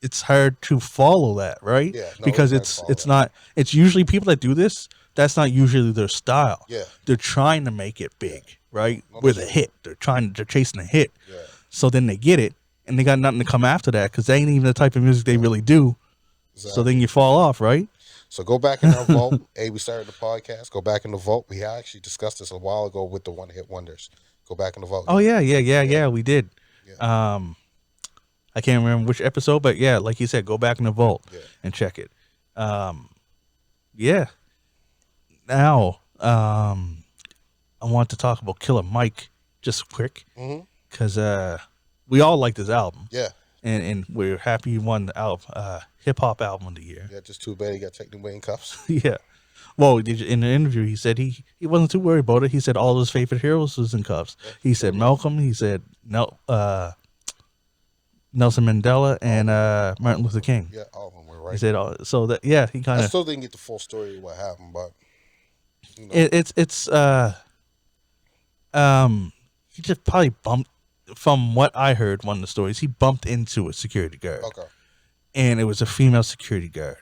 Speaker 1: it's hard to follow that, right?
Speaker 2: yeah, no,
Speaker 1: Because
Speaker 2: it's hard to
Speaker 1: it's
Speaker 2: follow
Speaker 1: not. It's usually people that do this. That's not usually their style.
Speaker 2: yeah,
Speaker 1: They're trying to make it big, right?
Speaker 2: No,
Speaker 1: With a
Speaker 2: that's
Speaker 1: hit. They're chasing a hit.
Speaker 2: yeah,
Speaker 1: So then they get it, and they got nothing to come after that because they ain't even the type of music they really do. So
Speaker 2: exactly.
Speaker 1: then you fall off, right?
Speaker 2: So go back in our vault. Hey, we started the podcast. Go back in the vault. We actually discussed this a while ago with the one hit wonders. Go back in the vault.
Speaker 1: Oh yeah. We did.
Speaker 2: Yeah.
Speaker 1: I can't remember which episode, but yeah, like you said, go back in the vault
Speaker 2: Yeah.
Speaker 1: and check it. Yeah. Now, I want to talk about Killer Mike just quick
Speaker 2: Mm-hmm.
Speaker 1: because we all liked his album,
Speaker 2: Yeah.
Speaker 1: and we're happy he won the hip hop album of the year.
Speaker 2: Yeah. Just too bad he got taken away in cuffs.
Speaker 1: Yeah. Well, in the interview, he said he wasn't too worried about it. He said all his favorite heroes was in cuffs. He said Malcolm. He said Nelson Mandela and Martin Luther King.
Speaker 2: Yeah, all of them were right.
Speaker 1: He said so that he
Speaker 2: I
Speaker 1: kind of
Speaker 2: still didn't get the full story of what happened, but you know,
Speaker 1: it's he just probably bumped. From what I heard, one of the stories, he bumped into a security guard,
Speaker 2: okay.
Speaker 1: and it was a female security guard.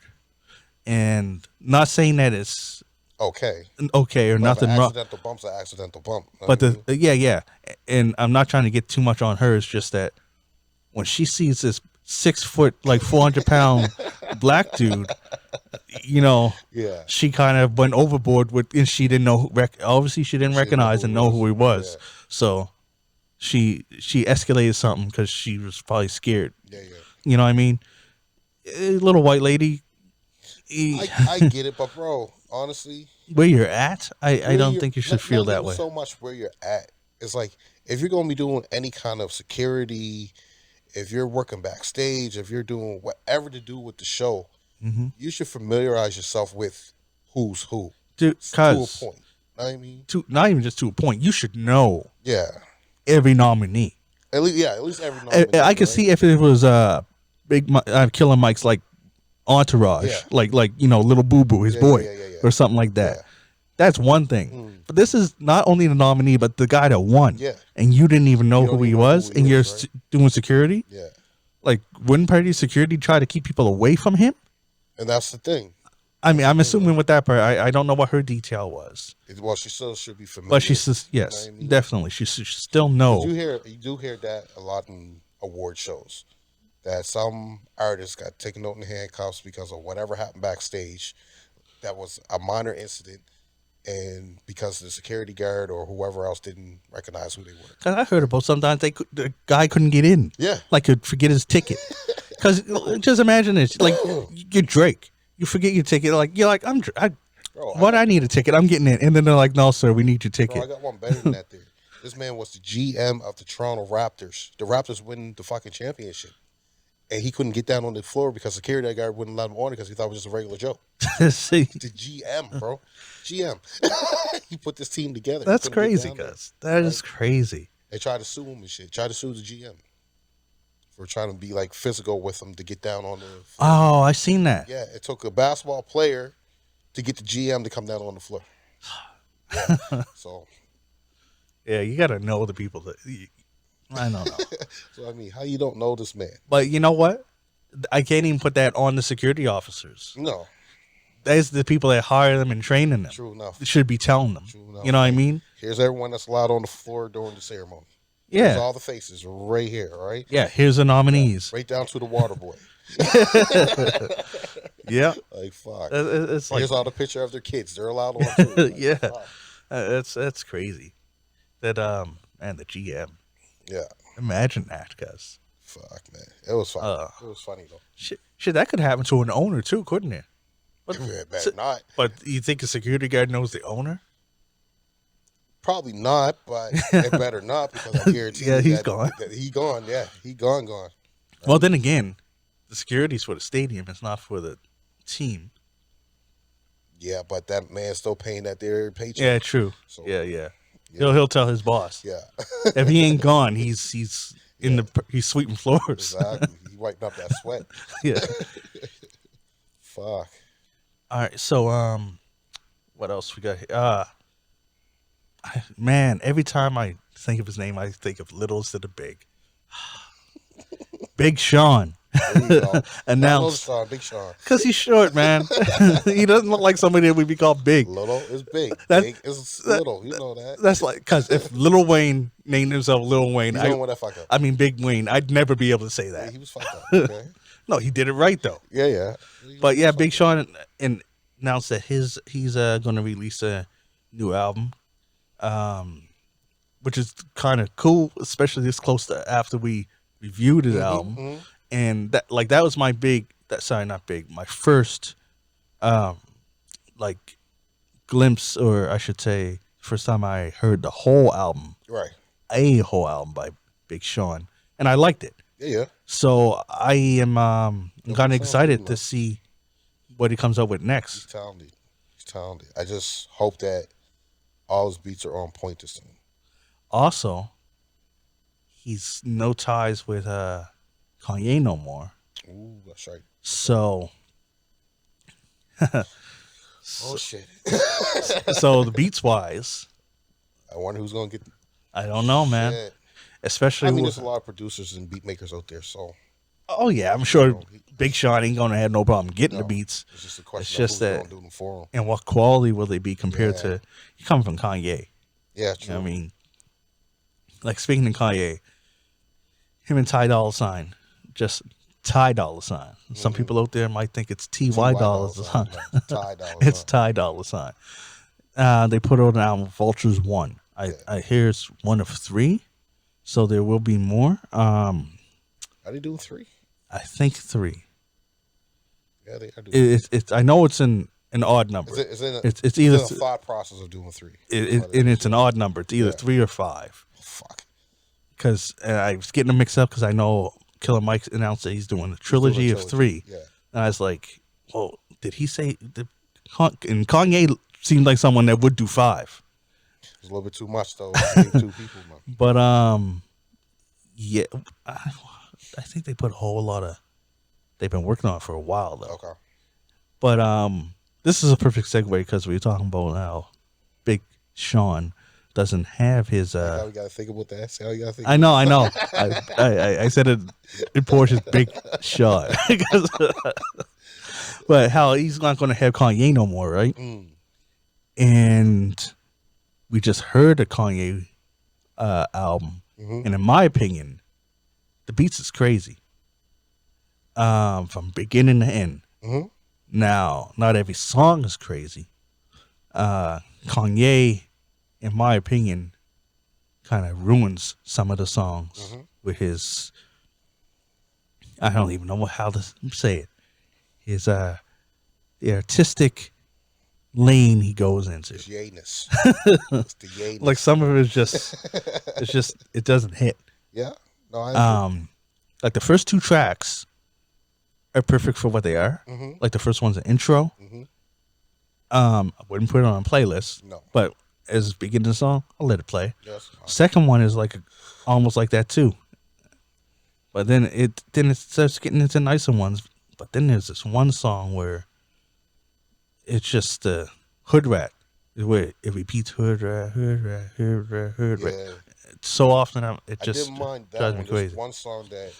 Speaker 1: And not saying that it's
Speaker 2: Okay.
Speaker 1: okay or
Speaker 2: But
Speaker 1: nothing
Speaker 2: if an
Speaker 1: wrong,
Speaker 2: accidental bump's an accidental bump.
Speaker 1: but yeah, and I'm not trying to get too much on her. It's just that when she sees this 6 foot, like 400-pound black dude,
Speaker 2: yeah.
Speaker 1: she kind of went overboard with, and she didn't know. Obviously, she didn't recognize and know who he was.
Speaker 2: Yeah.
Speaker 1: So she escalated something because she was probably scared.
Speaker 2: Yeah, yeah.
Speaker 1: You know what I mean? Little white lady.
Speaker 2: I get it, but bro, honestly,
Speaker 1: Where you're at, I
Speaker 2: where
Speaker 1: don't
Speaker 2: you're-
Speaker 1: think you should
Speaker 2: not-
Speaker 1: feel
Speaker 2: not
Speaker 1: that
Speaker 2: even
Speaker 1: way.
Speaker 2: So much where you're at. It's like if you're gonna be doing any kind of security, if you're working backstage, if you're doing whatever to do with the show,
Speaker 1: Mm-hmm.
Speaker 2: you should familiarize yourself with who's who.
Speaker 1: Dude,
Speaker 2: To a
Speaker 1: cause
Speaker 2: point. Know what I mean?
Speaker 1: not even just to a point, you should know
Speaker 2: Yeah.
Speaker 1: every nominee.
Speaker 2: At least every now
Speaker 1: I,
Speaker 2: and then,
Speaker 1: I could
Speaker 2: right?
Speaker 1: see if it was Killer Mike's like entourage,
Speaker 2: Yeah.
Speaker 1: like Little Boo Boo, his
Speaker 2: Yeah,
Speaker 1: boy,
Speaker 2: yeah.
Speaker 1: or something like that.
Speaker 2: Yeah.
Speaker 1: That's one thing. But this is not only the nominee, but the guy that won.
Speaker 2: Yeah.
Speaker 1: And you didn't even know
Speaker 2: You don't
Speaker 1: who he
Speaker 2: even know
Speaker 1: was,
Speaker 2: who he
Speaker 1: and you're
Speaker 2: is, right?
Speaker 1: doing security.
Speaker 2: Yeah.
Speaker 1: Like, wouldn't party security try to keep people away from him?
Speaker 2: And that's the thing.
Speaker 1: I mean, I'm assuming with that part, I don't know what her detail was,
Speaker 2: Well, she still should be familiar.
Speaker 1: but she says
Speaker 2: You know what
Speaker 1: yes,
Speaker 2: I mean?
Speaker 1: definitely. She should still
Speaker 2: 'Cause
Speaker 1: know.
Speaker 2: you do hear that a lot in award shows. That some artists got taken out in handcuffs because of whatever happened backstage. That was a minor incident, and because the security guard or whoever else didn't recognize who they were.
Speaker 1: 'Cause I heard about sometimes the guy couldn't get in.
Speaker 2: Yeah.
Speaker 1: Like, could forget his ticket. Because just imagine this, like, you're Drake, you forget your ticket. Like, you're like,
Speaker 2: Bro,
Speaker 1: what? I need a ticket. I'm getting in, and then they're like, no, sir, we need your
Speaker 2: bro, I
Speaker 1: ticket.
Speaker 2: got one better than that there. This man was the GM of the Toronto Raptors. The Raptors win the fucking championship. And he couldn't get down on the floor because the security guard wouldn't let him on it because he thought it was just a regular joke.
Speaker 1: See,
Speaker 2: The GM, bro. GM. He put this team together.
Speaker 1: that's
Speaker 2: He couldn't get
Speaker 1: crazy,
Speaker 2: down there.
Speaker 1: Gus. That is crazy.
Speaker 2: They tried to sue him and shit. Tried to sue the GM for trying to be like physical with him to get down on the floor.
Speaker 1: Oh, I seen that.
Speaker 2: Yeah, it took a basketball player to get the GM to come down on the floor. Yeah. So,
Speaker 1: Yeah, you got to know the people that. I don't know.
Speaker 2: so I mean, how you don't know this man?
Speaker 1: But you know what? I can't even put that on the security officers.
Speaker 2: No,
Speaker 1: That's the people that hire them and training them.
Speaker 2: true enough.
Speaker 1: Should be telling them.
Speaker 2: True enough.
Speaker 1: You know what I mean?
Speaker 2: Here's everyone that's allowed on the floor during the ceremony. Here's
Speaker 1: Yeah.
Speaker 2: all the faces right here, right?
Speaker 1: Yeah, here's the nominees.
Speaker 2: Right down to the water boy.
Speaker 1: Yeah.
Speaker 2: Like, fuck.
Speaker 1: It's like,
Speaker 2: Here's all the picture of their kids. They're allowed on too. Like,
Speaker 1: yeah.
Speaker 2: fuck.
Speaker 1: That's crazy. That and the GM.
Speaker 2: Yeah.
Speaker 1: Imagine that, Gus.
Speaker 2: Fuck, man. It was funny. It was funny, though.
Speaker 1: Shit, that could happen to an owner too, couldn't it?
Speaker 2: It better not.
Speaker 1: But you think a security guard knows the owner?
Speaker 2: Probably not, but it better not because I guarantee
Speaker 1: Yeah,
Speaker 2: you
Speaker 1: he's
Speaker 2: that,
Speaker 1: gone.
Speaker 2: that he gone. Yeah, he gone.
Speaker 1: Well, then again, the security's for the stadium. It's not for the team.
Speaker 2: Yeah, but that man's still paying that their paycheck.
Speaker 1: Yeah, true.
Speaker 2: So,
Speaker 1: Yeah. He'll tell his boss.
Speaker 2: Yeah.
Speaker 1: If he ain't gone, he's in he's sweeping floors.
Speaker 2: Exactly. He wiped up that sweat.
Speaker 1: Yeah.
Speaker 2: Fuck.
Speaker 1: All right. So what else we got here? Man, every time I think of his name, I think of little instead of big. Big Sean
Speaker 2: There you go.
Speaker 1: announced
Speaker 2: Sean, Big Sean.
Speaker 1: because he's short, man. He doesn't look like somebody that would be called big.
Speaker 2: Little is big.
Speaker 1: That's-
Speaker 2: Big is little. You know that.
Speaker 1: That's like because if Lil Wayne named himself Lil Wayne,
Speaker 2: You know when that fuck up.
Speaker 1: I mean Big Wayne, I'd never be able to say that.
Speaker 2: He was fucked up. Okay.
Speaker 1: No, he did it right though.
Speaker 2: Yeah.
Speaker 1: But yeah, Big Sean announced that he's going to release a new album, which is kind of cool, especially this close to after we reviewed his album, and that was my my first like glimpse, or I should say, first time I heard the whole album,
Speaker 2: Right.
Speaker 1: a whole album by Big Sean, and I liked it.
Speaker 2: Yeah.
Speaker 1: So I am kind of excited
Speaker 2: cool,
Speaker 1: to see what he comes up with next.
Speaker 2: He's talented. I just hope that all his beats are on point this time.
Speaker 1: Also, he's no ties with Kanye no more.
Speaker 2: Ooh, that's right.
Speaker 1: So
Speaker 2: Oh shit.
Speaker 1: so the beats wise,
Speaker 2: I wonder who's gonna get.
Speaker 1: I don't know, man.
Speaker 2: Shit.
Speaker 1: Especially
Speaker 2: I mean,
Speaker 1: with,
Speaker 2: there's a lot of producers and beat makers out there, so
Speaker 1: oh yeah, I'm sure Big Sean ain't gonna have no problem getting the
Speaker 2: No.
Speaker 1: beats.
Speaker 2: it's just a question
Speaker 1: It's
Speaker 2: of
Speaker 1: just
Speaker 2: who's
Speaker 1: that-
Speaker 2: gonna do them for him.
Speaker 1: And what quality will they be compared
Speaker 2: Yeah.
Speaker 1: to you coming from Kanye?
Speaker 2: Yeah,
Speaker 1: You
Speaker 2: true.
Speaker 1: know what I mean, like speaking of Kanye, him and Ty Dolla $ign, just Ty Dolla $ign. Some people out there might think it's T.Y. Dolla $ign.
Speaker 2: no, Ty Dolla
Speaker 1: It's
Speaker 2: $ign.
Speaker 1: Ty Dolla $ign. They put out an album, Vultures 1. I hear it's one of 3, so there will be more.
Speaker 2: Are they doing 3?
Speaker 1: I think 3.
Speaker 2: Yeah, they are doing.
Speaker 1: It's I know it's an odd number.
Speaker 2: It's in
Speaker 1: It's either
Speaker 2: a thought process of doing 3.
Speaker 1: and it's an odd number. It's either 3 or 5.
Speaker 2: Fuck.
Speaker 1: Because I was getting them mixed up because I know Killer Mike announced that he's doing a trilogy of 3.
Speaker 2: Yeah.
Speaker 1: And I was like, well, did he say? And Kanye seemed like someone that would do 5.
Speaker 2: It's a little bit too much though. Name 2 people, man.
Speaker 1: But yeah, I think they put a whole lot of. They've been working on it for a while though.
Speaker 2: Okay.
Speaker 1: But this is a perfect segue because we were talking about how Big Sean doesn't have his.
Speaker 2: Like how we gotta think about that. See how you gotta think
Speaker 1: I
Speaker 2: about
Speaker 1: know, I
Speaker 2: that.
Speaker 1: know. I said it in Porsche's big shot, but how he's not going to have Kanye no more, right?
Speaker 2: Mm.
Speaker 1: And we just heard the Kanye album,
Speaker 2: Mm-hmm.
Speaker 1: and in my opinion, the beats is crazy, from beginning to end.
Speaker 2: Mm-hmm.
Speaker 1: Now, not every song is crazy. Kanye, in my opinion, kind of ruins some of the songs
Speaker 2: Mm-hmm.
Speaker 1: with his. I don't even know how to say it. His the artistic lane he goes into.
Speaker 2: It's yayness. It's the yayness.
Speaker 1: Like some of it is just, it's just it doesn't hit.
Speaker 2: Yeah. No, I agree.
Speaker 1: Like the first two tracks are perfect for what they are.
Speaker 2: Mm-hmm.
Speaker 1: Like the first one's an intro.
Speaker 2: Mm-hmm.
Speaker 1: I wouldn't put it on a playlist.
Speaker 2: No.
Speaker 1: But as beginning the song, I'll let it play.
Speaker 2: Yes.
Speaker 1: Second one is like almost like that too. But then it starts getting into nicer ones. But then there's this one song where it's just hood rat. Where it repeats hood rat, hood rat, hood rat, hood rat.
Speaker 2: Yeah.
Speaker 1: So often it
Speaker 2: I
Speaker 1: just
Speaker 2: didn't mind that
Speaker 1: drives me
Speaker 2: one.
Speaker 1: crazy.
Speaker 2: There's one song that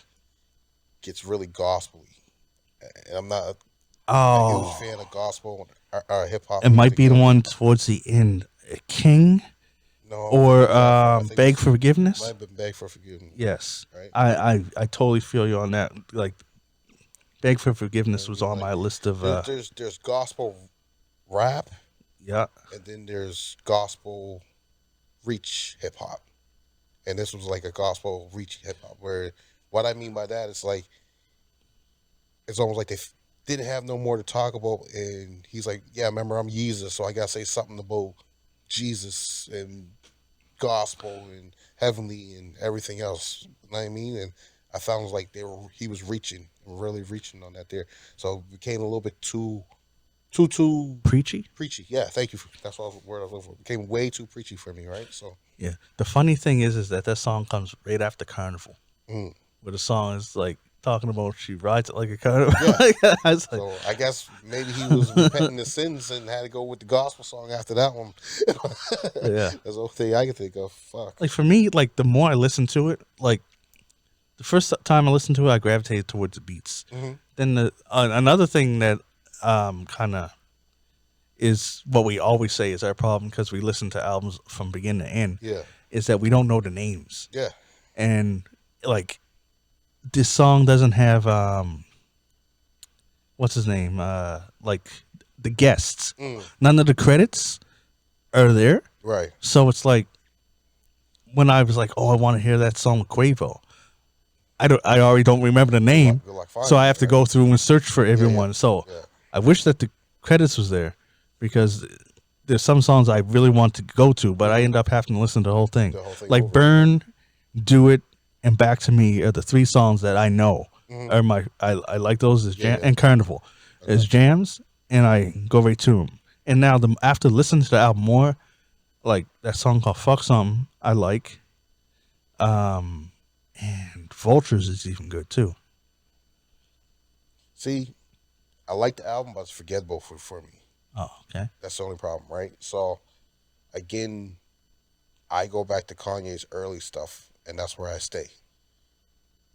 Speaker 2: gets really gospel-y. And I'm not a huge
Speaker 1: Oh,
Speaker 2: fan of gospel or hip hop.
Speaker 1: it might be the one towards the end. King
Speaker 2: No,
Speaker 1: or
Speaker 2: I think
Speaker 1: Beg
Speaker 2: it's-
Speaker 1: for Forgiveness.
Speaker 2: Might have been Beg for Forgiveness.
Speaker 1: Yes,
Speaker 2: Right.
Speaker 1: I totally feel you on that. Like, Beg for Forgiveness was on
Speaker 2: Like,
Speaker 1: my list of.
Speaker 2: there's gospel rap,
Speaker 1: Yeah,
Speaker 2: and then there's gospel reach hip hop, and this was like a gospel reach hip hop. Where what I mean by that is like it's almost like they didn't have no more to talk about, and he's like, "Yeah, remember I'm Jesus, so I gotta say something about Jesus and gospel and heavenly and everything else." You know what I mean? And I found like he was reaching, really reaching on that there. So it became a little bit too
Speaker 1: preachy.
Speaker 2: preachy. Yeah, thank you. That's what word I was looking for. It became way too preachy for me, right? So
Speaker 1: Yeah. The funny thing is that song comes right after Carnival,
Speaker 2: mm,
Speaker 1: where the song is like talking about she rides it like a carnival.
Speaker 2: yeah.
Speaker 1: I was like,
Speaker 2: So I guess maybe he was repenting his sins and had to go with the gospel song after that one.
Speaker 1: yeah.
Speaker 2: That's the only thing I can think of. Fuck.
Speaker 1: Like for me, like the more I listen to it, like the first time I listened to it, I gravitated towards the beats.
Speaker 2: Mm-hmm.
Speaker 1: Then another thing that kind of is what we always say is our problem because we listen to albums from beginning to end.
Speaker 2: Yeah.
Speaker 1: Is that we don't know the names,
Speaker 2: Yeah.
Speaker 1: and like this song doesn't have what's his name, like the guests.
Speaker 2: Mm,
Speaker 1: None of the credits are there,
Speaker 2: right.
Speaker 1: so it's like when I was like, oh, I want to hear that song with Quavo. I already don't remember the name,
Speaker 2: Good luck
Speaker 1: so
Speaker 2: finding
Speaker 1: I have
Speaker 2: it,
Speaker 1: to
Speaker 2: right?
Speaker 1: go through and search for everyone.
Speaker 2: yeah,
Speaker 1: So
Speaker 2: yeah.
Speaker 1: I wish that the credits was there because there's some songs I really want to go to, but I end up having to listen to the whole thing.
Speaker 2: The whole thing
Speaker 1: Like
Speaker 2: over.
Speaker 1: Burn, Do It, and Back to Me are the three songs that I know are my. I like those as jam
Speaker 2: Yeah.
Speaker 1: and Carnival as jams, and I go right to them. And now after listening to the album more, like that song called "Fuck Something," I like. And Vultures is even good too.
Speaker 2: See, I like the album, but it's forgettable for me.
Speaker 1: Oh, okay.
Speaker 2: That's the only problem, right? So, again, I go back to Kanye's early stuff, and that's where I stay.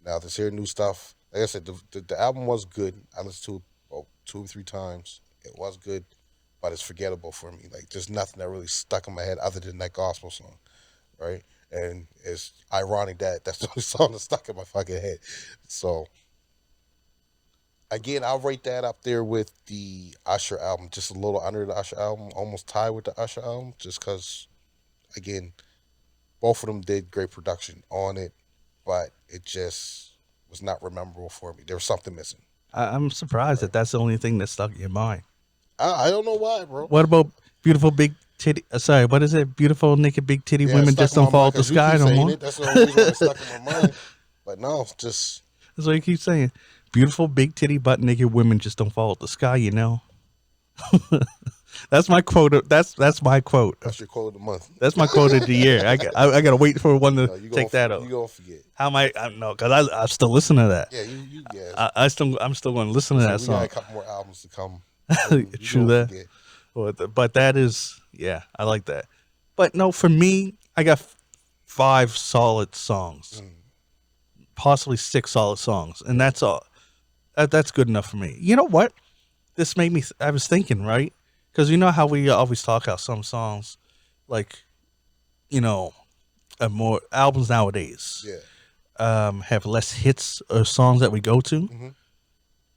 Speaker 2: Now, this here new stuff, like I said, the album was good. I listened to it about 2 or 3 times. It was good, but it's forgettable for me. Like, there's nothing that really stuck in my head other than that gospel song, right? And it's ironic that that's the only song that stuck in my fucking head. So, again, I'll rate that up there with the Usher album, just a little under the Usher album, almost tied with the Usher album, just because, again, both of them did great production on it, but it just was not memorable for me. There was something missing.
Speaker 1: I'm surprised that that's the only thing that stuck in your mind.
Speaker 2: I don't know why, bro.
Speaker 1: What about beautiful big titty? Sorry, what is it? Beautiful naked big titty
Speaker 2: Yeah, it
Speaker 1: women
Speaker 2: stuck
Speaker 1: just
Speaker 2: in my
Speaker 1: don't fall
Speaker 2: mind
Speaker 1: out the
Speaker 2: 'cause you
Speaker 1: sky
Speaker 2: keep
Speaker 1: no
Speaker 2: saying
Speaker 1: more.
Speaker 2: it. That's the only reason why it stuck in my mind. But no, just
Speaker 1: That's what you keep saying. Beautiful big titty butt naked women just don't fall out the sky. You know. That's my quote. That's my quote.
Speaker 2: that's your quote of the month.
Speaker 1: That's my quote of the year. I gotta wait for one to
Speaker 2: No, you
Speaker 1: take that out.
Speaker 2: You gonna forget?
Speaker 1: How am I? No, because I still listen to that.
Speaker 2: Yeah, you yeah.
Speaker 1: I'm still going to listen to that
Speaker 2: we got
Speaker 1: song.
Speaker 2: a couple more albums to come. So you
Speaker 1: True
Speaker 2: gonna
Speaker 1: that.
Speaker 2: forget.
Speaker 1: But that is, yeah, I like that. But no, for me, I got 5 solid songs,
Speaker 2: Mm.
Speaker 1: possibly 6 solid songs, and that's all. That's good enough for me. You know what? This made me. I was thinking, right? Because you know how we always talk how some songs, like you know, more albums nowadays,
Speaker 2: Yeah.
Speaker 1: have less hits or songs that we go to.
Speaker 2: Hmm.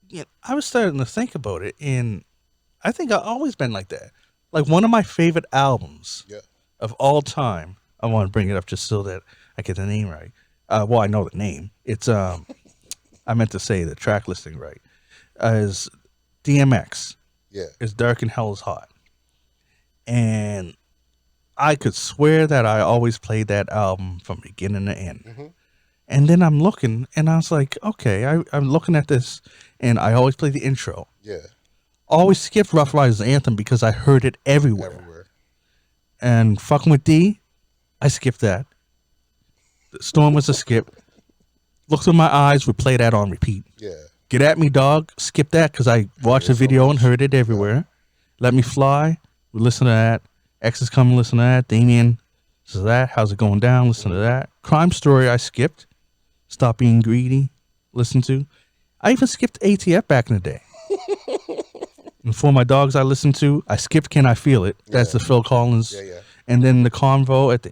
Speaker 1: Yeah, I was starting to think about it, and I think I've always been like that. Like one of my favorite albums
Speaker 2: Yeah.
Speaker 1: of all time. I want to bring it up just so that I get the name right. Well, I know the name. It's I meant to say the track listing right. Is DMX
Speaker 2: Yeah.
Speaker 1: is Dark and Hell is Hot, and I could swear that I always played that album from beginning to end.
Speaker 2: Hmm.
Speaker 1: And then I'm looking, and I was like, okay, I'm looking at this, and I always play the intro.
Speaker 2: Yeah.
Speaker 1: Always skipped Rough Riders Anthem because I heard it everywhere.
Speaker 2: Everywhere.
Speaker 1: And Fucking with D, I skipped that. The Storm was a skip. Looked in my eyes, would play that on repeat.
Speaker 2: Yeah.
Speaker 1: Get at me, dog. Skip that because I watched the
Speaker 2: It's so
Speaker 1: video and
Speaker 2: much.
Speaker 1: heard it everywhere. Let me fly. We listen to that. X is coming. Listen to that. Damien. This is that. How's it going down? Listen to that. Crime Story. I skipped. Stop being greedy. Listen to. I even skipped ATF back in the day. And for my dogs, I listened to. I skipped Can I Feel It? That's
Speaker 2: Yeah.
Speaker 1: the Phil Collins.
Speaker 2: Yeah. Yeah.
Speaker 1: And then the Convo at the.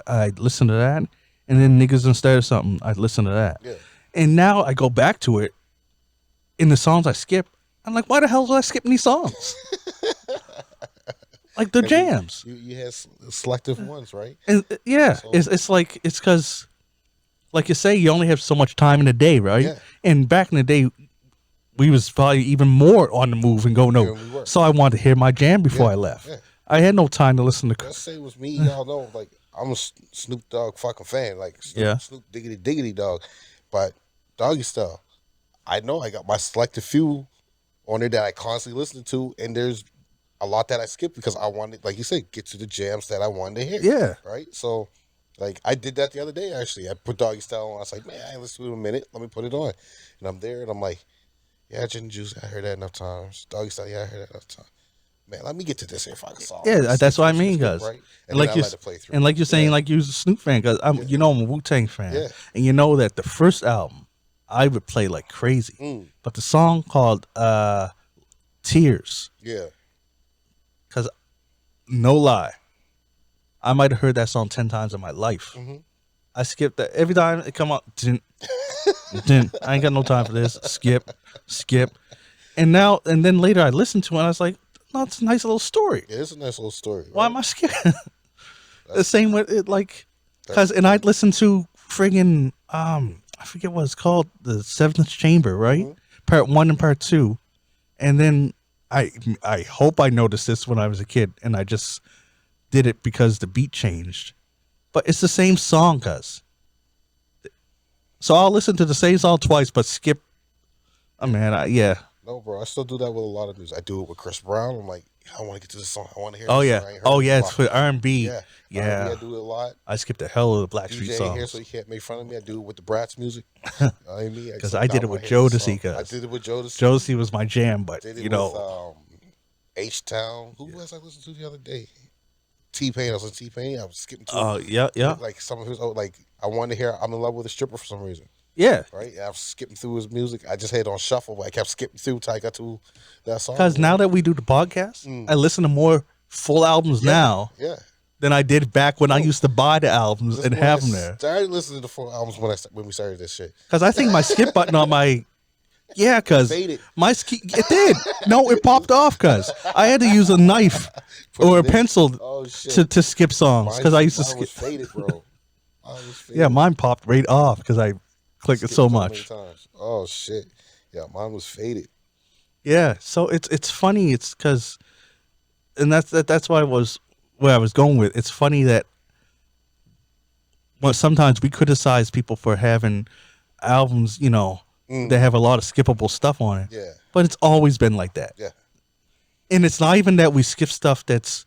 Speaker 1: I listened to that. And then Niggas Instead of Something. I listened to that.
Speaker 2: Yeah.
Speaker 1: And now I go back to it. In the songs I skip, I'm like, why the hell did I skip these songs? Like they're jams.
Speaker 2: You had selective ones, right?
Speaker 1: And yeah,
Speaker 2: So-
Speaker 1: it's like it's because, like you say, you only have so much time in a day, right?
Speaker 2: Yeah.
Speaker 1: And back in the day, we was probably even more on the move and go no.
Speaker 2: Yeah, we were.
Speaker 1: So I wanted to hear my jam before
Speaker 2: Yeah,
Speaker 1: I left.
Speaker 2: yeah.
Speaker 1: I had no time to listen to.
Speaker 2: Let's say it was me. Y'all know, like I'm a Snoop Dogg fucking fan. Like Snoop,
Speaker 1: Yeah.
Speaker 2: Snoop Diggity Diggity Dog, but Doggy Style. I know I got my selective few on there that I constantly listen to, and there's a lot that I skip because I wanted, like you said, get to the jams that I wanted to hear.
Speaker 1: Yeah.
Speaker 2: Right. So, like I did that the other day. Actually, I put Doggy Style on. I was like, man, I ain't listened to it in a minute. Let me put it on, and I'm there, and I'm like, yeah, Gin and Juice. I heard that enough times. Doggy Style. Yeah, I heard that enough times. Man, let me get to this here fucking song.
Speaker 1: Yeah, that's what I mean,
Speaker 2: Skip,
Speaker 1: guys.
Speaker 2: right?
Speaker 1: And
Speaker 2: then
Speaker 1: like
Speaker 2: I
Speaker 1: you,
Speaker 2: let it play through.
Speaker 1: and like you're saying,
Speaker 2: Yeah.
Speaker 1: like you're a Snoop fan, because you know, I'm a Wu-Tang fan,
Speaker 2: Yeah.
Speaker 1: and you know that the first album I would play like crazy,
Speaker 2: Mm.
Speaker 1: but the song called "Tears,"
Speaker 2: Yeah.
Speaker 1: because no lie, I might have heard that song 10 times in my life.
Speaker 2: Mm-hmm.
Speaker 1: I skipped that every time it come out. I ain't got no time for this. Skip, and then later I listened to it and I was like, no, it's a nice little story.
Speaker 2: Yeah, it's a nice little story.
Speaker 1: Why
Speaker 2: right?
Speaker 1: am I skipping? The same with it, like, because and I'd listen to friggin' I forget what it's called, the Seventh Chamber, right?
Speaker 2: Mhm.
Speaker 1: Part 1 and part 2, and then I hope I noticed this when I was a kid, and I just did it because the beat changed, but it's the same song, cuz. So I'll listen to the same song twice, but skip. Oh man, yeah.
Speaker 2: No, bro. I still do that with a lot of music. I do it with Chris Brown. I'm like, I want to get to this song. I want to hear.
Speaker 1: Oh
Speaker 2: this
Speaker 1: yeah.
Speaker 2: song. I ain't heard
Speaker 1: Oh
Speaker 2: it in
Speaker 1: yeah.
Speaker 2: a
Speaker 1: It's
Speaker 2: while.
Speaker 1: for R&B.
Speaker 2: Yeah.
Speaker 1: Yeah.
Speaker 2: I do it a lot.
Speaker 1: I skipped the hell of the Blackstreet
Speaker 2: DJ ain't here,
Speaker 1: songs.
Speaker 2: so he can't make fun of me. I do it with the Bratz music. I mean,
Speaker 1: Because I did it with Jodeci.
Speaker 2: I did it with Jodeci.
Speaker 1: Jodeci was my jam, but
Speaker 2: Did it
Speaker 1: you know,
Speaker 2: with H-Town. Who was I listening to the other day? T-Pain. I was on T-Pain. I was skipping to
Speaker 1: yeah,
Speaker 2: like some of his like I wanted to hear I'm in love with a stripper for some reason.
Speaker 1: yeah.
Speaker 2: Right? And I was skipping through his music. I just had it on shuffle, but I kept skipping through till I got to that song.
Speaker 1: Because now that we do the podcast, I listen to more full albums now
Speaker 2: Yeah.
Speaker 1: than I did back when I used to buy the albums
Speaker 2: This
Speaker 1: and
Speaker 2: is when
Speaker 1: have
Speaker 2: I
Speaker 1: them there.
Speaker 2: started listening to the full albums when we started this shit.
Speaker 1: Because I think my skip button on my because
Speaker 2: Faded.
Speaker 1: my it did it popped off because I had to use a knife
Speaker 2: Put
Speaker 1: or a
Speaker 2: it in.
Speaker 1: pencil
Speaker 2: Oh shit.
Speaker 1: to skip songs because I used to
Speaker 2: mine was
Speaker 1: skip.
Speaker 2: faded, bro. Mine was faded.
Speaker 1: Yeah, mine popped right off because I clicked it
Speaker 2: Skipped
Speaker 1: so
Speaker 2: many
Speaker 1: much.
Speaker 2: times. Oh shit. Yeah, mine was faded.
Speaker 1: Yeah, so it's funny. It's because, and that's why I was where I was going with. It's funny that sometimes we criticize people for having albums, that have a lot of skippable stuff on it.
Speaker 2: Yeah.
Speaker 1: But it's always been like that.
Speaker 2: Yeah.
Speaker 1: And it's not even that we skip stuff that's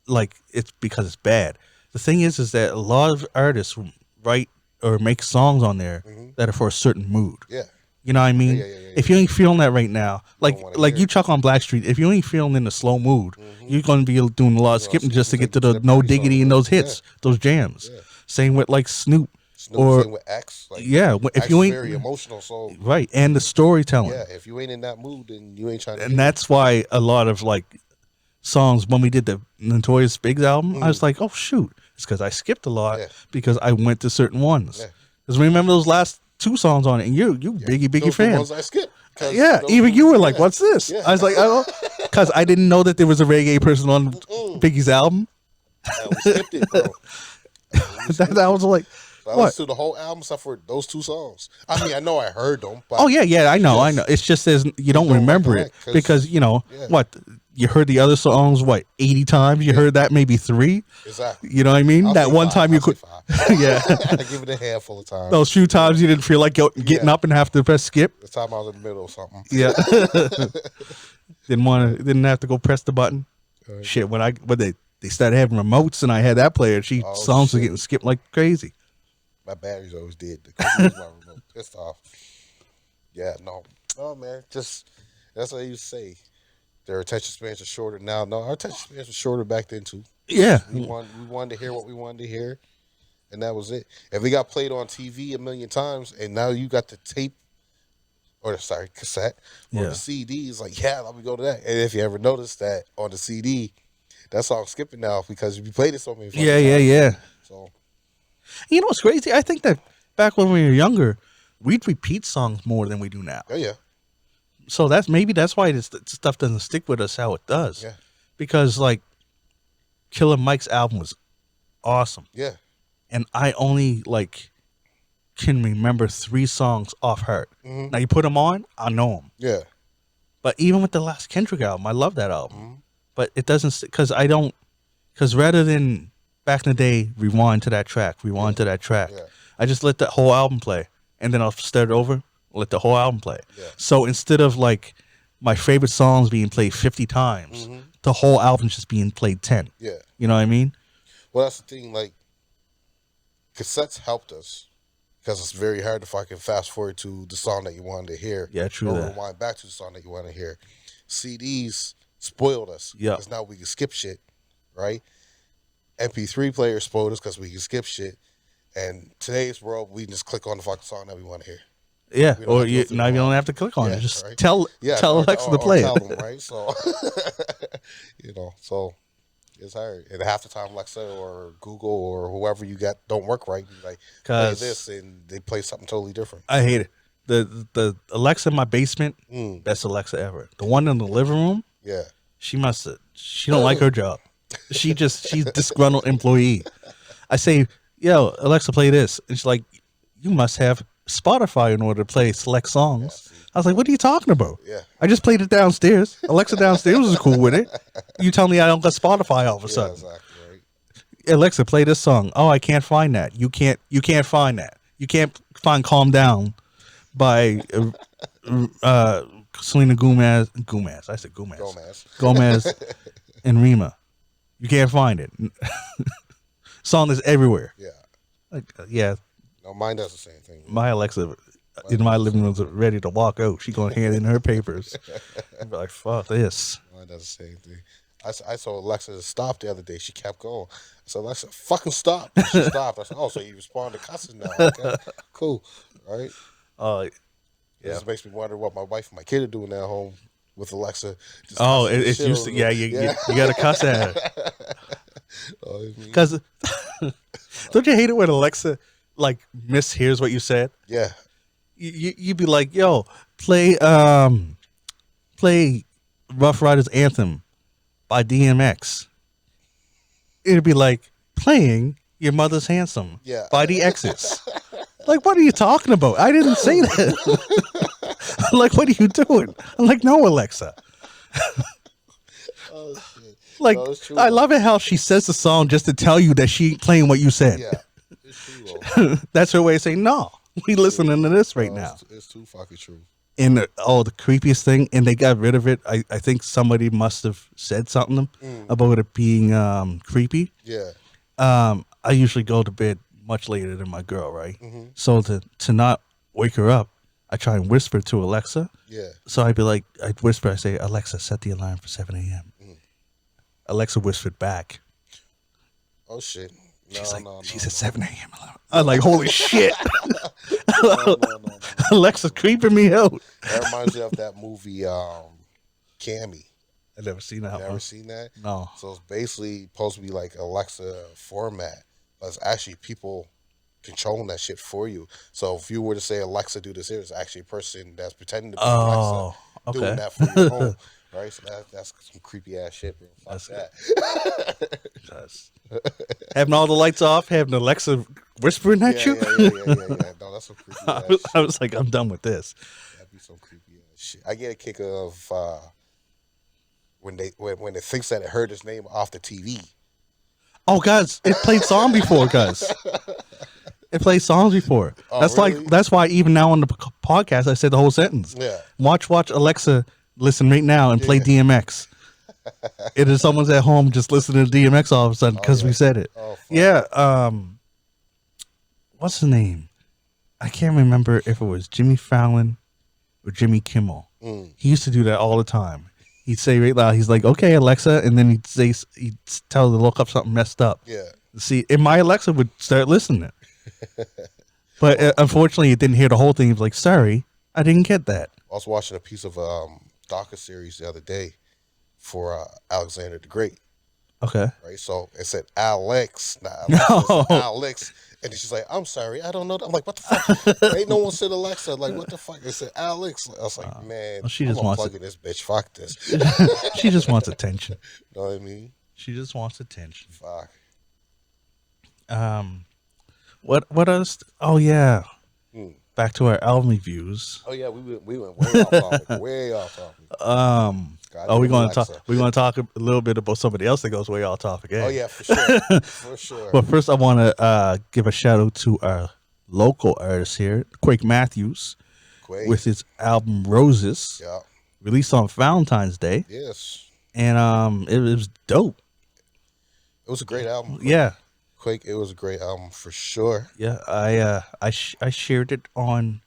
Speaker 1: like it's because it's bad. The thing is that a lot of artists write or make songs on there that are for a certain mood.
Speaker 2: Yeah.
Speaker 1: You know what I mean? If you ain't feeling that right now,
Speaker 2: don't wanna
Speaker 1: like
Speaker 2: hear
Speaker 1: you
Speaker 2: it.
Speaker 1: Chuck on Blackstreet, if you ain't feeling in a slow mood, you're gonna be doing a lot of
Speaker 2: You're gonna
Speaker 1: skipping just to
Speaker 2: skip
Speaker 1: get to
Speaker 2: to
Speaker 1: the
Speaker 2: the
Speaker 1: no
Speaker 2: party
Speaker 1: diggity
Speaker 2: songs,
Speaker 1: and
Speaker 2: right?
Speaker 1: those hits, those jams.
Speaker 2: Yeah.
Speaker 1: Same with like Snoop,
Speaker 2: Snoop,
Speaker 1: or
Speaker 2: same with X. Like,
Speaker 1: if
Speaker 2: X
Speaker 1: you
Speaker 2: is
Speaker 1: ain't
Speaker 2: very emotional, so
Speaker 1: right, and the storytelling.
Speaker 2: yeah, if you ain't in that mood, then you ain't trying to
Speaker 1: And
Speaker 2: hear it.
Speaker 1: that's why a lot of like songs when we did the Notorious Biggs album, I was like, oh shoot, it's because I skipped a lot
Speaker 2: Yeah.
Speaker 1: because I went to certain ones.
Speaker 2: Yeah.
Speaker 1: Because remember those last 2 songs on it, and you Biggie
Speaker 2: Those
Speaker 1: fan.
Speaker 2: the ones I skipped.
Speaker 1: Yeah, even you were like, "What's this?"
Speaker 2: Yeah.
Speaker 1: I was like, "Oh," because I didn't know that there was a reggae person on Biggie's album.
Speaker 2: We skipped it, bro.
Speaker 1: That was like,
Speaker 2: So I
Speaker 1: what?
Speaker 2: listened to the whole album except for those 2 songs. I mean, I know I heard them, but
Speaker 1: Oh yeah, I know.
Speaker 2: just-
Speaker 1: It's just as you don't
Speaker 2: don't
Speaker 1: remember it
Speaker 2: recollect, 'cause-
Speaker 1: because
Speaker 2: yeah.
Speaker 1: what you heard the other songs 80 times. You heard that maybe 3.
Speaker 2: Exactly.
Speaker 1: You know what I mean?
Speaker 2: I'll
Speaker 1: That
Speaker 2: say
Speaker 1: one
Speaker 2: 5.
Speaker 1: time you
Speaker 2: I'll say
Speaker 1: could,
Speaker 2: 5.
Speaker 1: yeah.
Speaker 2: I give it a handful of times.
Speaker 1: Those few times you didn't feel like getting
Speaker 2: Yeah.
Speaker 1: up and have to press skip.
Speaker 2: The time I was in the middle of something.
Speaker 1: Yeah. Didn't have to go press the button. Shit, when they started having remotes and I had that player, songs were
Speaker 2: shit.
Speaker 1: getting skipped like crazy.
Speaker 2: My batteries always did. The cookie was my remote. Pissed off. Yeah, no. Oh, man. Just, that's what you say. Their attention spans are shorter now. No, our attention spans were shorter back then, too.
Speaker 1: Yeah.
Speaker 2: We wanted to hear what we wanted to hear, and that was it. If we got played on TV a million times, and now you got the tape, cassette, or the CDs, like, yeah, let me go to that. And if you ever noticed that on the CD, that song's skipping now because you played it so many times.
Speaker 1: Yeah.
Speaker 2: So,
Speaker 1: You know what's crazy? I think that back when we were younger, we'd repeat songs more than we do now.
Speaker 2: yeah.
Speaker 1: So that's why this stuff doesn't stick with us how it does.
Speaker 2: Yeah.
Speaker 1: Because like Killer Mike's album was awesome.
Speaker 2: Yeah.
Speaker 1: And I only can remember 3 songs off heart. Now you put them on, I know them.
Speaker 2: Yeah.
Speaker 1: But even with the last Kendrick album, I love that album. But it doesn't because rather than back in the day rewind to that track,
Speaker 2: Yeah.
Speaker 1: I just let the whole album play, and then I'll start over, let the whole album play.
Speaker 2: Yeah.
Speaker 1: So instead of my favorite songs being played 50 times, the whole album's just being played 10.
Speaker 2: Yeah.
Speaker 1: You know what I mean?
Speaker 2: Well, that's the thing. Like, cassettes helped us because it's very hard to fucking fast forward to the song that you wanted to hear.
Speaker 1: Yeah, true
Speaker 2: Or
Speaker 1: that.
Speaker 2: rewind back to the song that you want to hear. CDs spoiled us.
Speaker 1: Yeah.
Speaker 2: Because now we can skip shit, right? MP3 players spoiled us because we can skip shit. And today's world, we can just click on the fucking song that we want to hear.
Speaker 1: Yeah,
Speaker 2: We don't
Speaker 1: or
Speaker 2: have to go
Speaker 1: you
Speaker 2: through
Speaker 1: now
Speaker 2: the
Speaker 1: you don't
Speaker 2: line.
Speaker 1: have to click on
Speaker 2: Yeah,
Speaker 1: it. Just
Speaker 2: right.
Speaker 1: tell Alexa to play
Speaker 2: tell
Speaker 1: it.
Speaker 2: them, right? So, so it's hard. And half the time, Alexa or Google or whoever you got don't work right. You like play
Speaker 1: 'Cause-
Speaker 2: this, and they play something totally different.
Speaker 1: I hate it. The Alexa in my basement, best Alexa ever. The one in the living room,
Speaker 2: Yeah.
Speaker 1: she don't like her job. She's disgruntled employee. I say, yo, Alexa, play this. And she's like, you must have Spotify in order to play select songs. I was like, what are you talking about?
Speaker 2: Yeah.
Speaker 1: I just played it downstairs. Alexa downstairs was cool with it. You tell me I don't got Spotify all of a
Speaker 2: Yeah,
Speaker 1: sudden.
Speaker 2: exactly. Right.
Speaker 1: Alexa, play this song. Oh, I can't find that. You can't find that. You can't find Calm Down by Selena Gomez. I said Gomez and Rima. You can't find it. Song is everywhere.
Speaker 2: Yeah.
Speaker 1: Yeah,
Speaker 2: No, mine does the same thing.
Speaker 1: my Alexa in my living room is ready to walk out. She gonna hand in her papers. I'm like, fuck this.
Speaker 2: Mine does the same thing. I saw Alexa to stop the other day. She kept going. I said, Alexa, fucking stop. She stopped. I said, oh, so you respond to cusses now. Okay, cool. Right?
Speaker 1: Yeah.
Speaker 2: This makes me wonder what my wife and my kid are doing at home with Alexa. Just
Speaker 1: Oh,
Speaker 2: cussing the
Speaker 1: it's
Speaker 2: shit
Speaker 1: used to,
Speaker 2: out of
Speaker 1: yeah,
Speaker 2: them.
Speaker 1: you got to cuss at her.
Speaker 2: Oh, I mean,
Speaker 1: Because don't you hate it when Alexa mishears what you said?
Speaker 2: yeah.
Speaker 1: You'd be like, yo, play Rough Riders Anthem by DMX. It'd be like playing Your Mother's Handsome
Speaker 2: Yeah.
Speaker 1: by the X's. Like, what are you talking about? I didn't say that. Like, what are you doing? I'm like, no, Alexa.
Speaker 2: Oh, shit.
Speaker 1: Like,
Speaker 2: No, it's true,
Speaker 1: I
Speaker 2: though.
Speaker 1: love it how she says the song just to tell you that she ain't playing what you said.
Speaker 2: Yeah. It's true, though.
Speaker 1: That's her way of saying, no, we listening to this right
Speaker 2: No,
Speaker 1: now.
Speaker 2: It's too fucking true.
Speaker 1: And the creepiest thing, and they got rid of it. I think somebody must have said something about it being creepy.
Speaker 2: Yeah.
Speaker 1: I usually go to bed much later than my girl, right? So to not wake her up, I try and whisper to Alexa.
Speaker 2: Yeah.
Speaker 1: So I'd be like, I'd whisper, I say, Alexa, set the alarm for 7 a.m.
Speaker 2: Mm.
Speaker 1: Alexa whispered back.
Speaker 2: Oh shit.
Speaker 1: She's
Speaker 2: No,
Speaker 1: like,
Speaker 2: no,
Speaker 1: she
Speaker 2: no,
Speaker 1: said
Speaker 2: no.
Speaker 1: 7 a.m. alarm. I'm like, holy shit.
Speaker 2: No, no, no, no.
Speaker 1: Alexa's creeping me out.
Speaker 2: That reminds me of that movie, Cammy.
Speaker 1: I've never seen that
Speaker 2: Never
Speaker 1: one.
Speaker 2: seen that?
Speaker 1: No.
Speaker 2: So it's basically supposed to be like Alexa format, but it's actually people controlling that shit for you. So if you were to say Alexa do this here, it's actually a person that's pretending to be Alexa
Speaker 1: Oh,
Speaker 2: doing
Speaker 1: okay.
Speaker 2: that for your home. Right? So that's some creepy ass shit, bro. Fuck
Speaker 1: That's
Speaker 2: that.
Speaker 1: Just having all the lights off, having Alexa whispering at you.
Speaker 2: Yeah. No, that's some creepy
Speaker 1: I
Speaker 2: ass
Speaker 1: was,
Speaker 2: shit.
Speaker 1: I was like, I'm done with this.
Speaker 2: That'd be some creepy ass shit. I get a kick of when it thinks that it heard his name off the TV.
Speaker 1: Oh, guys, it played song before, guys. It plays songs before.
Speaker 2: Oh,
Speaker 1: That's
Speaker 2: really?
Speaker 1: that's why even now on the podcast I said the whole sentence.
Speaker 2: Yeah.
Speaker 1: Watch Alexa listen right now and play DMX. It is someone's at home just listening to DMX all of a sudden because we said it.
Speaker 2: Oh, fuck.
Speaker 1: Yeah. What's the name? I can't remember if it was Jimmy Fallon or Jimmy Kimmel. He used to do that all the time. He'd say right loud, he's like, "Okay, Alexa," and then he'd tell her to look up something messed up.
Speaker 2: Yeah.
Speaker 1: See, and my Alexa would start listening. But unfortunately, it didn't hear the whole thing. It was like, "Sorry, I didn't get that."
Speaker 2: I was watching a piece of docu series the other day for Alexander the Great.
Speaker 1: Okay.
Speaker 2: Right, so it said Alex, not Alexa,
Speaker 1: No.
Speaker 2: it said Alex, and then she's like, "I'm sorry, I don't know." I'm like, "What the fuck?" Ain't no one said Alexa. Like, what the fuck? It said Alex. I was like, "Man,
Speaker 1: well, she
Speaker 2: I'm
Speaker 1: just wants
Speaker 2: unplugging this bitch. Fuck this."
Speaker 1: She just wants attention.
Speaker 2: You know what I mean?
Speaker 1: She just wants attention.
Speaker 2: Fuck.
Speaker 1: What else? Oh yeah.
Speaker 2: Hmm.
Speaker 1: Back to our album reviews.
Speaker 2: Oh yeah, we went way off topic. Way off topic.
Speaker 1: Oh, we're gonna talk.
Speaker 2: Alexa.
Speaker 1: We're gonna talk a little bit about somebody else that goes way off topic. Eh?
Speaker 2: Oh yeah, for sure, for sure.
Speaker 1: But first, I want to give a shout out to our local artist here, Quake Matthews,
Speaker 2: Quake.
Speaker 1: with his album Roses,
Speaker 2: Yeah.
Speaker 1: released on Valentine's Day,
Speaker 2: Yes.
Speaker 1: and it was dope.
Speaker 2: It was a great album.
Speaker 1: Yeah,
Speaker 2: Quake. It was a great album for sure.
Speaker 1: yeah. I shared it on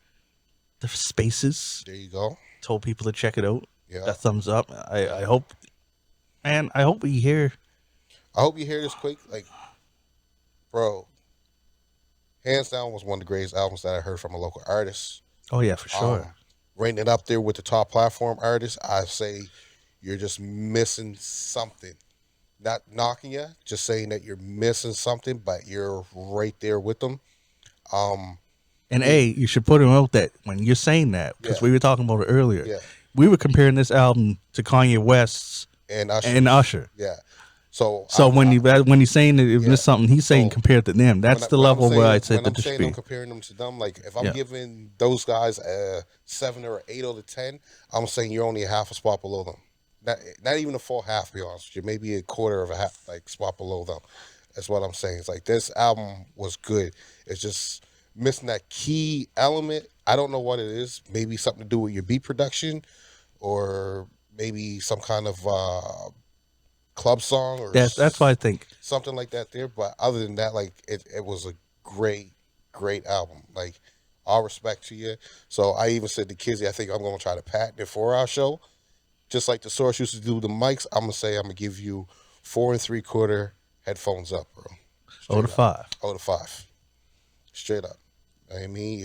Speaker 1: the Spaces.
Speaker 2: There you go.
Speaker 1: Told people to check it out.
Speaker 2: Yeah.
Speaker 1: Got thumbs up. I hope, man. I hope we hear.
Speaker 2: I hope you hear this, Quake. Like, bro, hands down was one of the greatest albums that I heard from a local artist.
Speaker 1: Oh yeah, for sure.
Speaker 2: Rating it up there with the top platform artists, I say you're just missing something. Not knocking you, just saying that you're missing something, but you're right there with them.
Speaker 1: And you should put him out that when you're saying that, because
Speaker 2: Yeah.
Speaker 1: we were talking about it earlier.
Speaker 2: Yeah.
Speaker 1: We were comparing this album to Kanye West's
Speaker 2: And Usher.
Speaker 1: and Usher.
Speaker 2: Yeah. So
Speaker 1: When he's saying that if there's something he's saying
Speaker 2: So,
Speaker 1: compared to them, that's the level where I'd say
Speaker 2: when
Speaker 1: that
Speaker 2: I'm
Speaker 1: this should
Speaker 2: saying I'm
Speaker 1: be.
Speaker 2: comparing them to them, like if I'm
Speaker 1: Yeah.
Speaker 2: giving those guys a 7 or 8 out of 10, I'm saying you're only a half a spot below them. Not even a full half, to be honest with you. Maybe a quarter of a half like spot below them. That's what I'm saying. It's like this album was good. It's just missing that key element. I don't know what it is. Maybe something to do with your beat production, or maybe some kind of club song, or
Speaker 1: That's what I think.
Speaker 2: something like that there. But other than that, like it was a great album. Like, all respect to you. So I even said to Kizzy, I think I'm gonna try to patent it for our show. Just like the Source used to do the mics, I'm gonna say I'm gonna give you 4 3/4 headphones up, bro.
Speaker 1: Oh, to 5.
Speaker 2: Oh, to 5. Straight up. I mean,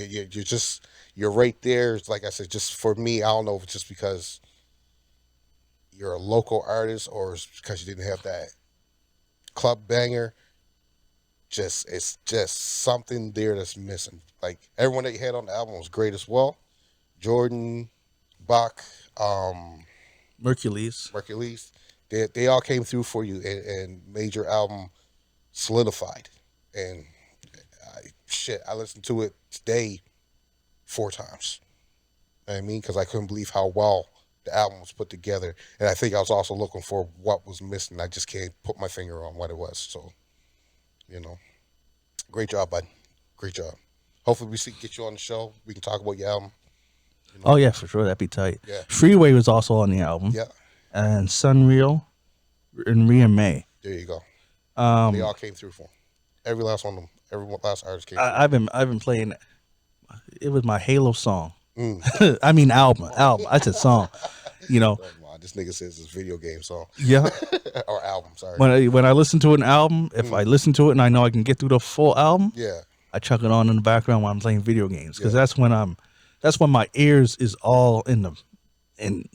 Speaker 2: you're right there. It's like I said, just for me, I don't know if it's just because you're a local artist or it's because you didn't have that club banger. It's just something there that's missing. Like, everyone that you had on the album was great as well. Jordan, Bach,
Speaker 1: Mercules.
Speaker 2: they all came through for you and made your album solidified. And I listened to it today 4 times. You know what I mean, because I couldn't believe how well the album was put together. And I think I was also looking for what was missing. I just can't put my finger on what it was. So, great job, bud. Great job. Hopefully we get you on the show. We can talk about your album.
Speaker 1: Oh yeah, for sure. That'd be tight.
Speaker 2: Yeah.
Speaker 1: Freeway was also on the album.
Speaker 2: Yeah.
Speaker 1: And Sunreal and Rhea May.
Speaker 2: There you go. They all came through for him. Every last one of them. Every last artist came through.
Speaker 1: I've been playing. It was my Halo song I mean album. I said song. You know,
Speaker 2: Oh my, this nigga says it's video game song
Speaker 1: yeah.
Speaker 2: or album. Sorry.
Speaker 1: When I listen to an album, if I
Speaker 2: Mm.
Speaker 1: listen to it and I know I can get through the full album,
Speaker 2: Yeah,
Speaker 1: I chuck it on in the background while I'm playing video games because
Speaker 2: yeah,
Speaker 1: that's when my ears is all in the and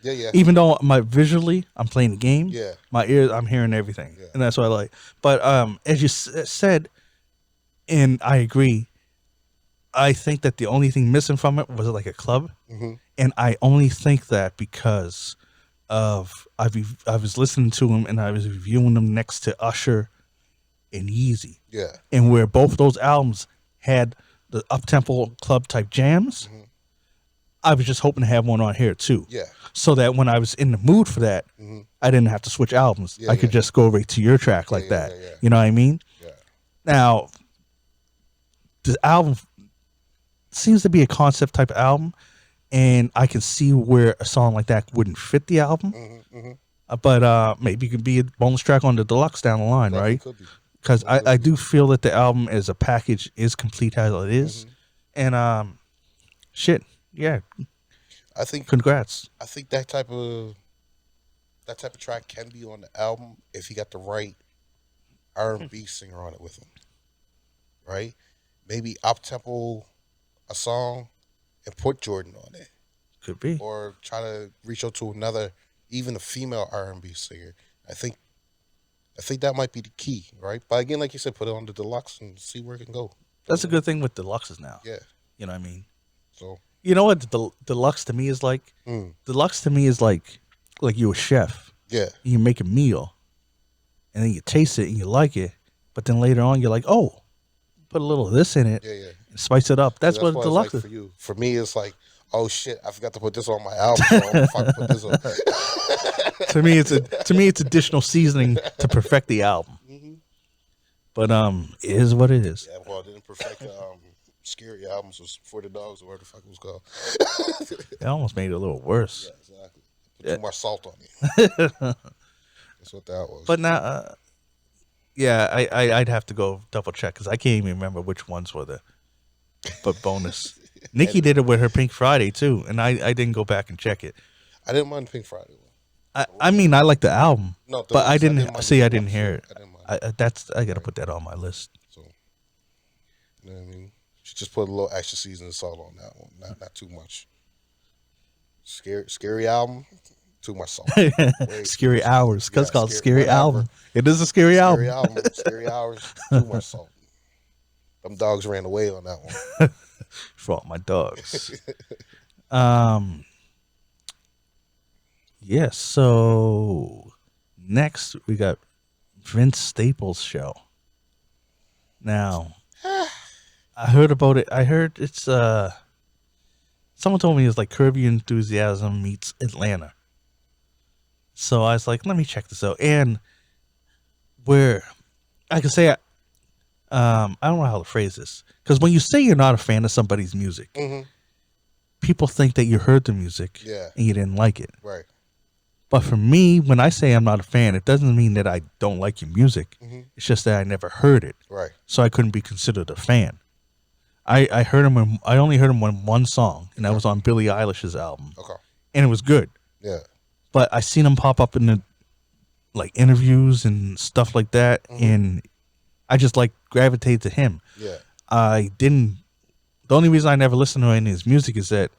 Speaker 2: yeah, yeah,
Speaker 1: even though my visually I'm playing the game,
Speaker 2: yeah,
Speaker 1: my ears I'm hearing everything,
Speaker 2: yeah.
Speaker 1: and that's what I like. But as you said, and I agree, I think that the only thing missing from it was like a club,
Speaker 2: Hmm.
Speaker 1: and I only think that because of I was listening to him and I was reviewing them next to Usher and Yeezy,
Speaker 2: Yeah.
Speaker 1: and where both those albums had the up tempo club type jams.
Speaker 2: Hmm.
Speaker 1: I was just hoping to have one on here too,
Speaker 2: Yeah.
Speaker 1: so that when I was in the mood for that,
Speaker 2: Hmm.
Speaker 1: I didn't have to switch albums.
Speaker 2: Yeah,
Speaker 1: I could
Speaker 2: yeah.
Speaker 1: just go right to your track
Speaker 2: Yeah,
Speaker 1: like
Speaker 2: yeah,
Speaker 1: that.
Speaker 2: yeah, yeah.
Speaker 1: You know what I mean?
Speaker 2: Yeah.
Speaker 1: Now, the album seems to be a concept type of album, and I can see where a song like that wouldn't fit the album.
Speaker 2: Hmm. Hmm.
Speaker 1: But maybe it could be a bonus track on the deluxe down the line,
Speaker 2: Definitely
Speaker 1: right?
Speaker 2: could be.
Speaker 1: Because
Speaker 2: Definitely
Speaker 1: I
Speaker 2: could be.
Speaker 1: do feel that the album as a package is complete as it is.
Speaker 2: Hmm.
Speaker 1: And shit, yeah,
Speaker 2: I think
Speaker 1: congrats.
Speaker 2: I think that type of track can be on the album if he got the right R&B singer on it with him, right? Maybe up tempo a song and put Jordan on it,
Speaker 1: Could be.
Speaker 2: or try to reach out to another, even a female R&B singer. I think I think that might be the key, right? But again, like you said, put it on the deluxe and see where it can go.
Speaker 1: That's a good thing with deluxes now.
Speaker 2: Yeah.
Speaker 1: You know what I mean?
Speaker 2: So.
Speaker 1: You know what the deluxe to me is like?
Speaker 2: Mm,
Speaker 1: Deluxe to me is like you're a chef.
Speaker 2: yeah.
Speaker 1: You make a meal, and then you taste it and you like it, but then later on you're like, oh, put a little of this in it
Speaker 2: Yeah. Yeah.
Speaker 1: and spice it up.
Speaker 2: So
Speaker 1: That's
Speaker 2: that's
Speaker 1: what a
Speaker 2: why it's like
Speaker 1: deluxe is.
Speaker 2: for you. For me, it's like, oh shit, I forgot to put this on my album. So I'm gonna fucking put this on.
Speaker 1: To me it's additional seasoning to perfect the album.
Speaker 2: Hmm.
Speaker 1: But it is what it is.
Speaker 2: Yeah, well, I didn't perfect the scary albums was for the dogs or whatever the fuck it was called.
Speaker 1: It almost made it a little worse.
Speaker 2: Yeah, exactly. Put
Speaker 1: Yeah.
Speaker 2: too much salt on it. That's what that was.
Speaker 1: But now, yeah, I'd have to go double check because I can't even remember which ones were the but bonus. Nikki did it with her Pink Friday too, and I didn't go back and check it.
Speaker 2: I didn't mind Pink Friday one.
Speaker 1: I mean I like the album,
Speaker 2: No,
Speaker 1: but I
Speaker 2: deluxe,
Speaker 1: didn't
Speaker 2: mind
Speaker 1: see.
Speaker 2: the
Speaker 1: I didn't
Speaker 2: deluxe,
Speaker 1: hear
Speaker 2: yeah,
Speaker 1: it.
Speaker 2: I didn't mind.
Speaker 1: I gotta put that on my list.
Speaker 2: So, you know what I mean? She just put a little extra seasoning salt on that one. Not too much. Scary album. Too much salt. Way too
Speaker 1: Scary
Speaker 2: much salt.
Speaker 1: Hours, because
Speaker 2: Yeah,
Speaker 1: it's called
Speaker 2: scary,
Speaker 1: Scary
Speaker 2: whatever.
Speaker 1: Album. It is a scary album.
Speaker 2: Scary album. Scary hours. Too much salt. Them dogs ran away on that one.
Speaker 1: For all my dogs. um. Yes. So next we got Vince Staples' show. Now, I heard about it. I heard it's someone told me it's like Curb Your Enthusiasm meets Atlanta. So I was like, let me check this out. And where I can say I don't know how to phrase this. Because when you say you're not a fan of somebody's music,
Speaker 2: Hmm.
Speaker 1: people think that you heard the music
Speaker 2: Yeah.
Speaker 1: and you didn't like it.
Speaker 2: Right.
Speaker 1: But for me, when I say I'm not a fan, it doesn't mean that I don't like your music.
Speaker 2: Hmm.
Speaker 1: It's just that I never heard it.
Speaker 2: Right.
Speaker 1: So I couldn't be considered a fan. I heard him when I only heard him on one song, and that was on Billie Eilish's album.
Speaker 2: Okay.
Speaker 1: And it was good.
Speaker 2: Yeah.
Speaker 1: But I seen him pop up in the like interviews and stuff like that, and I just like gravitate to him.
Speaker 2: Yeah.
Speaker 1: I didn't. The only reason I never listened to any of his music is that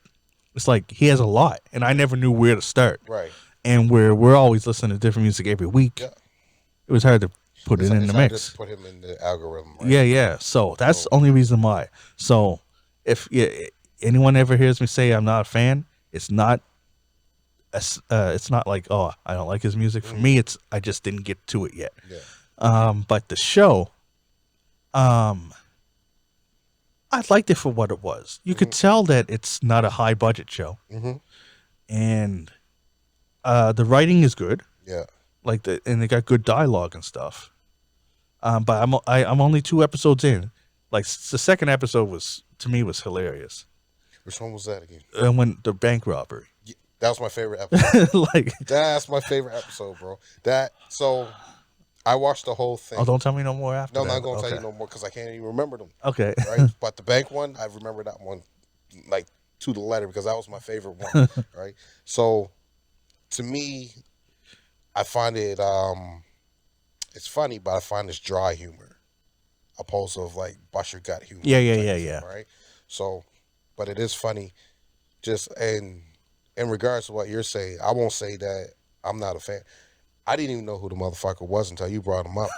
Speaker 1: it's like he has a lot, and I never knew where to start.
Speaker 2: Right.
Speaker 1: And where we're always listening to different music every week,
Speaker 2: Yeah.
Speaker 1: it was hard to put it in
Speaker 2: It's
Speaker 1: the
Speaker 2: hard
Speaker 1: mix.
Speaker 2: to put him in the algorithm. Right?
Speaker 1: Yeah, yeah. So that's the only reason why. So if anyone ever hears me say I'm not a fan, it's not. It's not like, oh, I don't like his music. For me, it's I just didn't get to it yet.
Speaker 2: Yeah.
Speaker 1: But the show, I liked it for what it was. You could tell that it's not a high budget show,
Speaker 2: Hmm.
Speaker 1: and the writing is good.
Speaker 2: Yeah.
Speaker 1: And they got good dialogue and stuff. But I'm only 2 episodes in. Like the second episode was to me was hilarious.
Speaker 2: Which one was that again?
Speaker 1: When the bank robbery,
Speaker 2: Yeah, that was my favorite episode.
Speaker 1: like,
Speaker 2: That's my favorite episode, bro. So I watched the whole thing.
Speaker 1: oh, don't tell me no more after.
Speaker 2: No, I'm
Speaker 1: that.
Speaker 2: not gonna tell you
Speaker 1: Okay.
Speaker 2: no more because I can't even remember them.
Speaker 1: Okay.
Speaker 2: Right? But the bank one, I remember that one like to the letter because that was my favorite one. Right. So to me, I find it it's funny, but I find it's dry humor opposed to like bust your gut humor.
Speaker 1: Yeah, yeah,
Speaker 2: type
Speaker 1: yeah,
Speaker 2: of
Speaker 1: yeah.
Speaker 2: thing, right. So, but it is funny. Just in regards to what you're saying, I won't say that I'm not a fan. I didn't even know who the motherfucker was until you brought him up.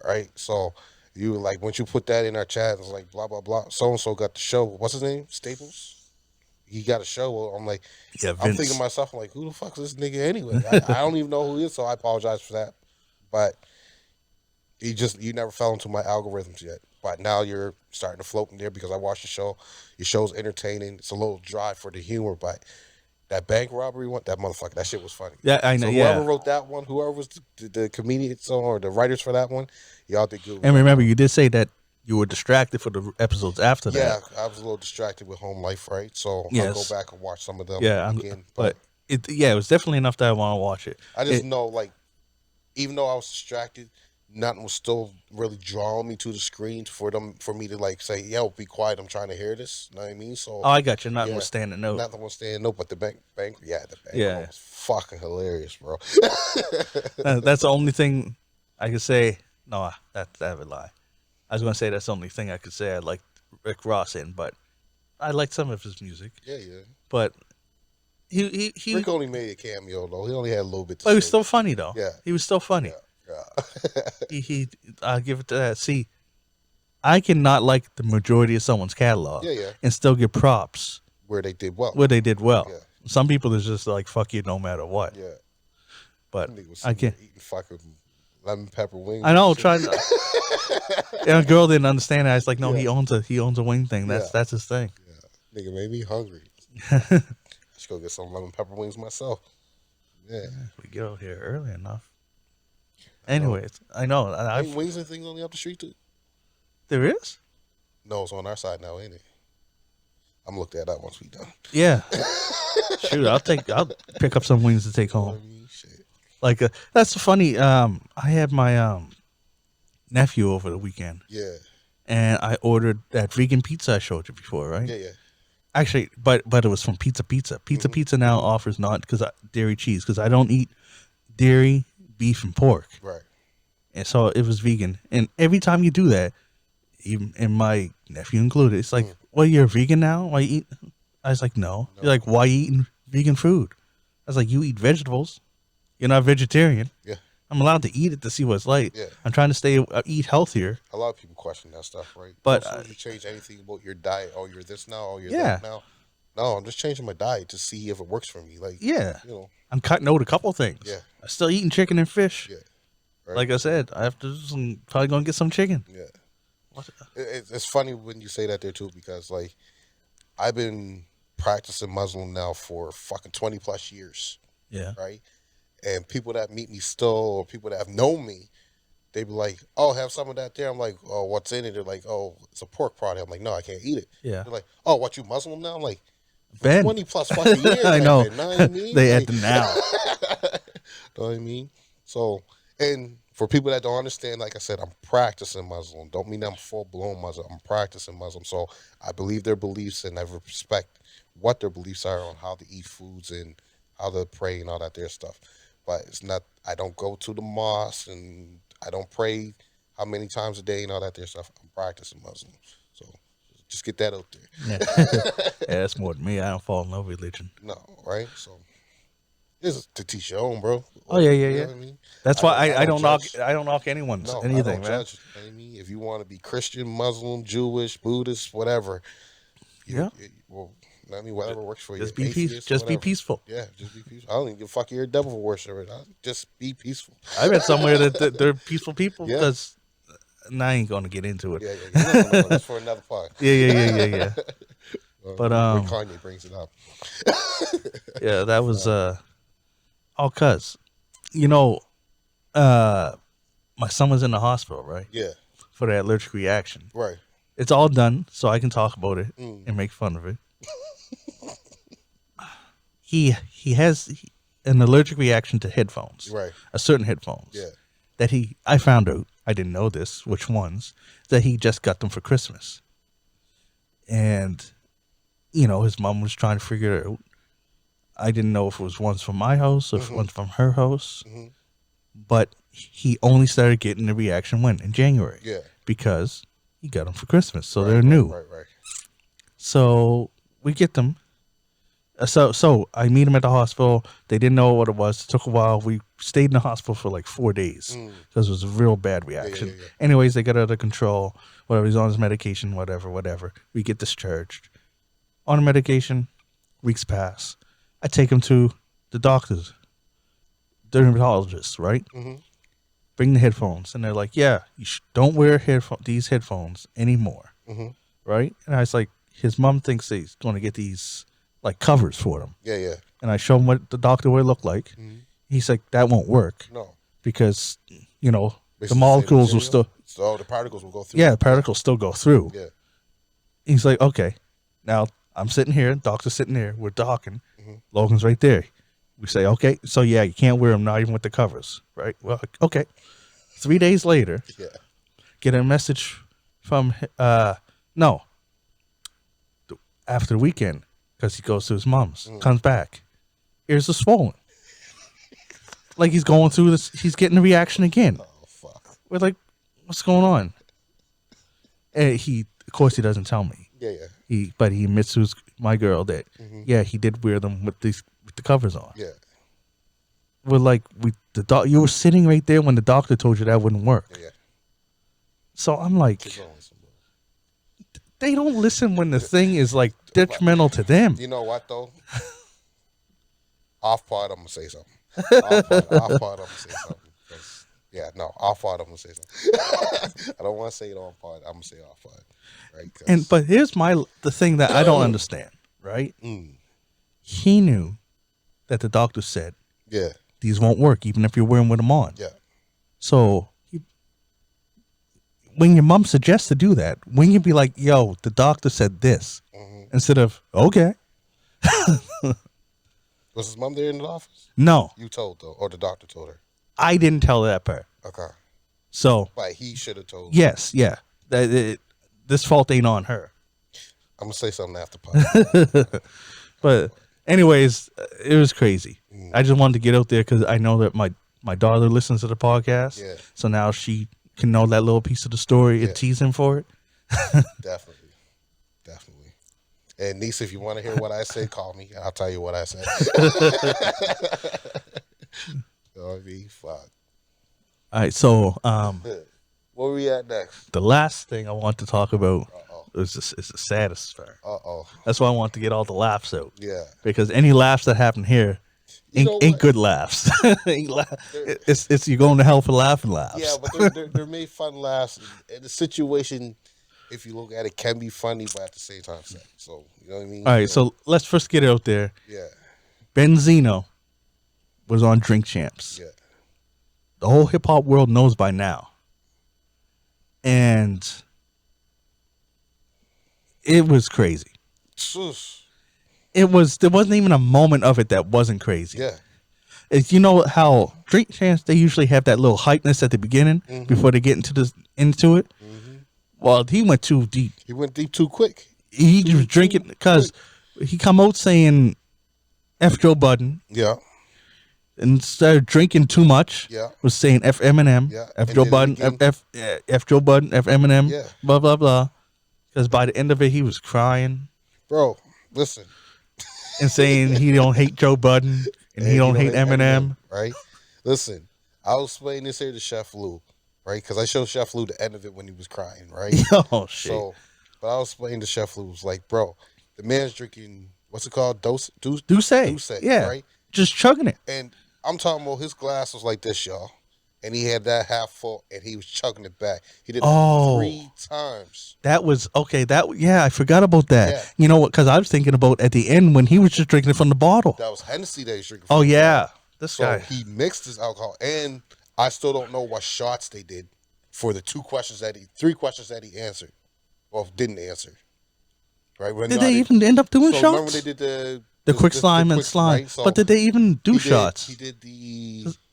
Speaker 2: Right. So you were like, once you put that in our chat, it's like blah blah blah. So and so got the show. What's his name? Staples. He got a show. I'm like,
Speaker 1: Yeah,
Speaker 2: I'm thinking to
Speaker 1: Vince.
Speaker 2: myself, I'm like, who the fuck is this nigga anyway? I don't even know who he is, so I apologize for that. But you never fell into my algorithms yet. But now you're starting to float in there because I watched the show. Your show's entertaining. It's a little dry for the humor, but that bank robbery one, that motherfucker, that shit was funny.
Speaker 1: Yeah, I know.
Speaker 2: So whoever
Speaker 1: Yeah,
Speaker 2: wrote that one, whoever was the comedians or the writers for that one, y'all did good with
Speaker 1: and
Speaker 2: that
Speaker 1: remember,
Speaker 2: one.
Speaker 1: you did say that you were distracted for the episodes after that.
Speaker 2: Yeah, I was a little distracted with home life, right? So I'll go
Speaker 1: Yes.
Speaker 2: back and watch some of them
Speaker 1: Yeah,
Speaker 2: again.
Speaker 1: but
Speaker 2: But
Speaker 1: it was definitely enough that I want to watch it.
Speaker 2: I just know, like, even though I was distracted, nothing was still really drawing me to the screen for me to like say, "Yo, be quiet, I'm trying to hear this." You know what I mean? So
Speaker 1: Oh, I got you. Nothing
Speaker 2: yeah,
Speaker 1: was standing out.
Speaker 2: nothing was staying no, but the bank, yeah, the bank one
Speaker 1: Yeah,
Speaker 2: was fucking hilarious, bro.
Speaker 1: that's the only thing I could say. No, that would lie. I was gonna say that's the only thing I could say I liked Rick Ross in, but I liked some of his music.
Speaker 2: Yeah, yeah.
Speaker 1: But he
Speaker 2: Rick only made a cameo though. He only had a little bit to
Speaker 1: but he was
Speaker 2: say.
Speaker 1: still funny though.
Speaker 2: Yeah,
Speaker 1: He was still funny.
Speaker 2: yeah.
Speaker 1: He I'll give it to that. See, I cannot like the majority of someone's catalog
Speaker 2: Yeah, yeah.
Speaker 1: and still give props
Speaker 2: Where they did well.
Speaker 1: where they did well.
Speaker 2: Yeah.
Speaker 1: Some people is just like fuck you no matter what.
Speaker 2: Yeah.
Speaker 1: But
Speaker 2: Nigga was
Speaker 1: I can't.
Speaker 2: eating fucking lemon pepper wings.
Speaker 1: I know,
Speaker 2: and shit.
Speaker 1: trying to. And a girl didn't understand it. I was like, no,
Speaker 2: Yeah.
Speaker 1: he owns a wing thing.
Speaker 2: Yeah.
Speaker 1: That's his thing.
Speaker 2: Yeah. Nigga made me hungry. I should go get some lemon pepper wings myself. Yeah.
Speaker 1: We get out here early enough. Anyways, I know.
Speaker 2: Ain't wings and things only up the street too?
Speaker 1: There is?
Speaker 2: No, it's on our side now, ain't it? I'm gonna look that up once we done.
Speaker 1: Yeah. Shoot, I'll pick up some wings to take
Speaker 2: You know what
Speaker 1: home.
Speaker 2: I mean? Shit.
Speaker 1: Like that's funny. I had my nephew over the weekend,
Speaker 2: Yeah.
Speaker 1: and I ordered that vegan pizza I showed you before, right?
Speaker 2: Yeah, yeah.
Speaker 1: Actually, but it was from Pizza Pizza. Pizza now offers not because dairy cheese because I don't eat dairy, beef, and pork,
Speaker 2: Right.
Speaker 1: and so it was vegan. And every time you do that, even and my nephew included, it's like, well, you're a vegan now. Why you eat? I was like, no. You're like, why you eating vegan food? I was like, you eat vegetables. You're not vegetarian.
Speaker 2: Yeah.
Speaker 1: I'm allowed to eat it to see what it's like.
Speaker 2: Yeah.
Speaker 1: I'm trying to eat healthier.
Speaker 2: A lot of people question that stuff, right?
Speaker 1: But,
Speaker 2: So you change anything about your diet? Oh, you're this now. Oh, you're
Speaker 1: Yeah.
Speaker 2: that now. No, I'm just changing my diet to see if it works for me. Like,
Speaker 1: Yeah.
Speaker 2: you know,
Speaker 1: I'm cutting out a couple things.
Speaker 2: Yeah.
Speaker 1: I'm still eating chicken and fish.
Speaker 2: yeah. Right?
Speaker 1: Like I said, I have to probably gonna get some chicken.
Speaker 2: Yeah. It's funny when you say that there too, because like I've been practicing Muslim now for fucking 20 plus years,
Speaker 1: Yeah.
Speaker 2: right? And people that meet me still, or people that have known me, they be like, "Oh, have some of that there." I'm like, "Oh, what's in it?" They're like, "Oh, it's a pork product." I'm like, "No, I can't eat it."
Speaker 1: Yeah.
Speaker 2: They're like, "Oh, what, you Muslim now?" I'm like,
Speaker 1: Ben.
Speaker 2: 20 plus fucking years.
Speaker 1: I know.
Speaker 2: Know what I mean?
Speaker 1: They
Speaker 2: Like,
Speaker 1: at the now.
Speaker 2: know what I mean? So, and for people that don't understand, like I said, I'm practicing Muslim. Don't mean I'm full blown Muslim. I'm practicing Muslim. So I believe their beliefs and I respect what their beliefs are on how to eat foods and how to pray and all that there stuff. But it's not, I don't go to the mosque and I don't pray how many times a day and all that there stuff. I'm practicing Muslim. So just get that out there.
Speaker 1: Yeah, that's more than me. I don't fall in love with religion.
Speaker 2: No, right? So this is to teach your own, bro.
Speaker 1: Oh, yeah, yeah,
Speaker 2: You know
Speaker 1: yeah.
Speaker 2: what I mean?
Speaker 1: That's why I don't knock
Speaker 2: judge.
Speaker 1: I don't knock anyone's
Speaker 2: No, I
Speaker 1: anything,
Speaker 2: don't
Speaker 1: man.
Speaker 2: judge. You know what I mean? If you want to be Christian, Muslim, Jewish, Buddhist, whatever,
Speaker 1: Yeah.
Speaker 2: well, I mean, whatever works for you.
Speaker 1: Just be peaceful.
Speaker 2: Atheist,
Speaker 1: Just be
Speaker 2: whatever.
Speaker 1: peaceful.
Speaker 2: Yeah, just be peaceful. I don't even give a fuck. You're a devil worshiper. Just be peaceful.
Speaker 1: I read somewhere that they're peaceful people
Speaker 2: Yeah.
Speaker 1: because I ain't gonna get into it.
Speaker 2: Yeah. No, that's for another part.
Speaker 1: Yeah. But,
Speaker 2: when Kanye brings it up.
Speaker 1: Yeah, that was cuz you know, my son was in the hospital, right?
Speaker 2: Yeah,
Speaker 1: For that allergic reaction.
Speaker 2: right.
Speaker 1: It's all done, so I can talk about it
Speaker 2: Mm.
Speaker 1: and make fun of it. He has an allergic reaction to headphones.
Speaker 2: Right.
Speaker 1: A certain headphones.
Speaker 2: Yeah.
Speaker 1: That I found out, I didn't know this, which ones, that he just got them for Christmas. And his mom was trying to figure it out. I didn't know if it was ones from my house or if
Speaker 2: Mm-hmm.
Speaker 1: ones from her house,
Speaker 2: Mm-hmm.
Speaker 1: but he only started getting the reaction when in January
Speaker 2: Yeah.
Speaker 1: because he got them for Christmas, so
Speaker 2: Right.
Speaker 1: they're
Speaker 2: Right.
Speaker 1: new.
Speaker 2: Right. Right.
Speaker 1: So we get them. So I meet him at the hospital. They didn't know what it was. It took a while. We stayed in the hospital for like 4 days
Speaker 2: Mm.
Speaker 1: because it was a real bad
Speaker 2: Yeah. Yeah.
Speaker 1: reaction.
Speaker 2: Yeah.
Speaker 1: Anyways, they got out of control. Whatever, he's on his medication. Whatever. We get discharged on the medication. Weeks pass. I take him to the doctors, dermatologists, right?
Speaker 2: Mm-hmm.
Speaker 1: Bring the headphones, and they're like, "Yeah, don't wear these headphones anymore."
Speaker 2: Mm-hmm.
Speaker 1: Right? And I was like, his mom thinks he's going to get these like covers for them.
Speaker 2: Yeah. Yeah.
Speaker 1: And I show him what the doctor would look like.
Speaker 2: Mm-hmm.
Speaker 1: He's like, that won't work
Speaker 2: No.
Speaker 1: because, the
Speaker 2: Basically the same
Speaker 1: molecules will
Speaker 2: material.
Speaker 1: still,
Speaker 2: So the particles will go through.
Speaker 1: yeah, the particles still go through.
Speaker 2: Yeah.
Speaker 1: He's like, okay. Now I'm sitting here, doctor's sitting there, we're talking.
Speaker 2: Mm-hmm.
Speaker 1: Logan's right there. We say, okay, so yeah, you can't wear them, not even with the covers, right? Well, okay. 3 days later,
Speaker 2: Yeah.
Speaker 1: get a message from, no, after the weekend, because he goes to his mom's, comes back. Ears are swollen. Like he's going through this, he's getting the reaction again.
Speaker 2: Oh fuck.
Speaker 1: We're like, what's going on? And of course, he doesn't tell me.
Speaker 2: Yeah. Yeah.
Speaker 1: But he admits to my girl that,
Speaker 2: Mm-hmm.
Speaker 1: yeah, he did wear them with the covers on.
Speaker 2: Yeah.
Speaker 1: We're like, you were sitting right there when the doctor told you that wouldn't work.
Speaker 2: Yeah.
Speaker 1: So I'm like,
Speaker 2: Keep going, some more.
Speaker 1: they don't listen when the thing is like detrimental to them.
Speaker 2: You know what though? Off pod, I'm gonna say something. Off pod, I'm gonna say something. 'Cause, yeah, no, off pod, I'm gonna say something. I don't want to say it on pod. I'm gonna say off pod, right?
Speaker 1: But here's the thing that I don't understand. Right? He knew that the doctor said
Speaker 2: Yeah.
Speaker 1: these won't work even if you're wearing them on.
Speaker 2: Yeah.
Speaker 1: So when your mom suggests to do that, when you be like, yo, the doctor said this, instead of, okay.
Speaker 2: Was his mom there in the office?
Speaker 1: No,
Speaker 2: You told though, or the doctor told her.
Speaker 1: I didn't tell her that part.
Speaker 2: Okay. So, but he should have told.
Speaker 1: Yes, yeah. This fault ain't on her.
Speaker 2: I'm gonna say something after pod.
Speaker 1: But anyways, it was crazy. I just wanted to get out there because I know that my daughter listens to the podcast.
Speaker 2: Yeah.
Speaker 1: So now she can know that little piece of the story and tease him for it.
Speaker 2: Definitely. And niece, if you want to hear what I say, call me. I'll tell you what I said. Fuck.
Speaker 1: All right, so
Speaker 2: Where we at next?
Speaker 1: the last thing I want to talk about is the saddest part. That's why I want to get all the laughs out.
Speaker 2: Yeah.
Speaker 1: Because any laughs that happen here ain't good laughs. it's you're going to hell for laughing laughs.
Speaker 2: Yeah, but they're made fun laughs. And the situation, if you look at it, can be funny, but at the same time sad. So, you know what I mean?
Speaker 1: All right, so let's first get it out there.
Speaker 2: Yeah.
Speaker 1: Benzino was on Drink Champs.
Speaker 2: Yeah.
Speaker 1: The whole hip hop world knows by now. And it was crazy. There wasn't even a moment of it that wasn't crazy.
Speaker 2: Yeah.
Speaker 1: You know how Drink Champs, they usually have that little hypeness at the beginning before they get into it. Well, he went too deep.
Speaker 2: He went deep too quick.
Speaker 1: He was drinking because he come out saying F Joe Budden.
Speaker 2: Yeah.
Speaker 1: And started drinking too much.
Speaker 2: Yeah.
Speaker 1: Was saying F Eminem.
Speaker 2: Yeah.
Speaker 1: F Joe Budden. F Joe Budden. F Eminem.
Speaker 2: Yeah.
Speaker 1: Blah blah blah. Because by the end of it, he was crying.
Speaker 2: Bro, listen.
Speaker 1: And saying he don't hate Joe Budden and he don't hate Eminem.
Speaker 2: Right? Listen, I'll explain this here to Chef Lou, right? Because I showed Chef Lou the end of it when he was crying, right?
Speaker 1: Oh shit.
Speaker 2: So, but I'll explain to Chef Lou, was like, bro, the man's drinking, what's it called? Douce,
Speaker 1: yeah.
Speaker 2: Right?
Speaker 1: Just chugging it.
Speaker 2: And I'm talking about his glass was like this, y'all. And he had that half full, and he was chugging it back. He did it 3 times.
Speaker 1: That was okay. I forgot about that.
Speaker 2: Yeah.
Speaker 1: You know what? Because I was thinking about at the end when he was just drinking it from the bottle.
Speaker 2: That was Hennessy that he was drinking.
Speaker 1: Oh yeah, this
Speaker 2: so
Speaker 1: guy.
Speaker 2: He mixed his alcohol, and I still don't know what shots they did for the 3 questions that he answered, or didn't answer. Right?
Speaker 1: Did they even end up doing shots?
Speaker 2: Remember they did
Speaker 1: the quick slime and slime,
Speaker 2: right? So
Speaker 1: but did they even do shots?
Speaker 2: He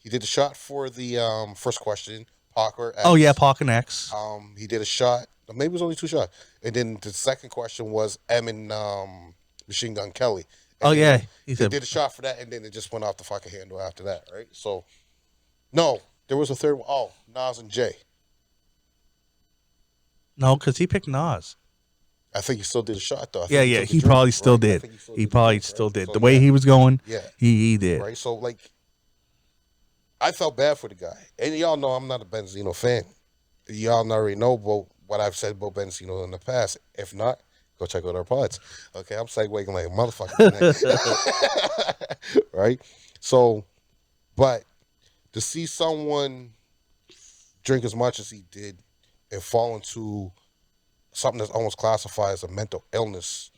Speaker 2: did the shot for the first question, Parker. X.
Speaker 1: Oh yeah, Parker and X.
Speaker 2: He did a shot. Maybe it was only 2 shots, and then the second question was M and Machine Gun Kelly.
Speaker 1: Oh
Speaker 2: And then
Speaker 1: yeah, he
Speaker 2: they
Speaker 1: said.
Speaker 2: did a shot for that, and then it just went off the fucking handle after that, right? So, no, there was a third one. Oh, Nas and Jay.
Speaker 1: No, because he picked Nas.
Speaker 2: I think he still did a shot though. I
Speaker 1: Yeah,
Speaker 2: think he
Speaker 1: yeah,
Speaker 2: took a
Speaker 1: he
Speaker 2: drink,
Speaker 1: probably still
Speaker 2: right? I
Speaker 1: did.
Speaker 2: think he still
Speaker 1: He
Speaker 2: did a
Speaker 1: probably
Speaker 2: drink,
Speaker 1: still
Speaker 2: right?
Speaker 1: did.
Speaker 2: So,
Speaker 1: The way
Speaker 2: yeah,
Speaker 1: he was going,
Speaker 2: yeah,
Speaker 1: he did.
Speaker 2: right. So like, I felt bad for the guy, and y'all know I'm not a Benzino fan. Y'all already know about what I've said about Benzino in the past. If not, go check out our pods. Okay, I'm segueing like a motherfucker tonight. Right? So, but to see someone drink as much as he did and fall into something that's almost classified as a mental illness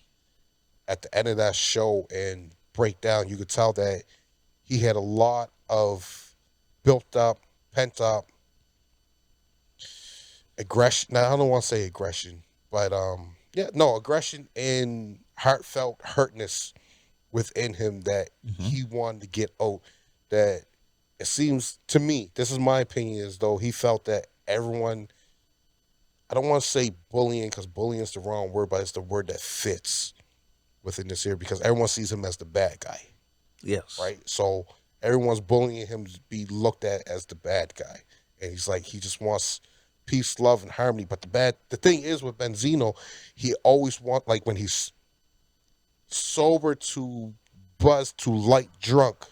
Speaker 2: at the end of that show and break down, you could tell that he had a lot of built up, pent up aggression. Now I don't want to say aggression, but aggression and heartfelt hurtness within him that
Speaker 1: Mhm.
Speaker 2: he wanted to get out. That it seems to me, this is my opinion, as though he felt that everyone. I don't want to say bullying because bullying is the wrong word, but it's the word that fits within this here because everyone sees him as the bad guy,
Speaker 1: Yes.
Speaker 2: right? So everyone's bullying him to be looked at as the bad guy, and he's like he just wants peace, love, and harmony. But the thing is with Benzino, he always like when he's sober to buzz to light drunk,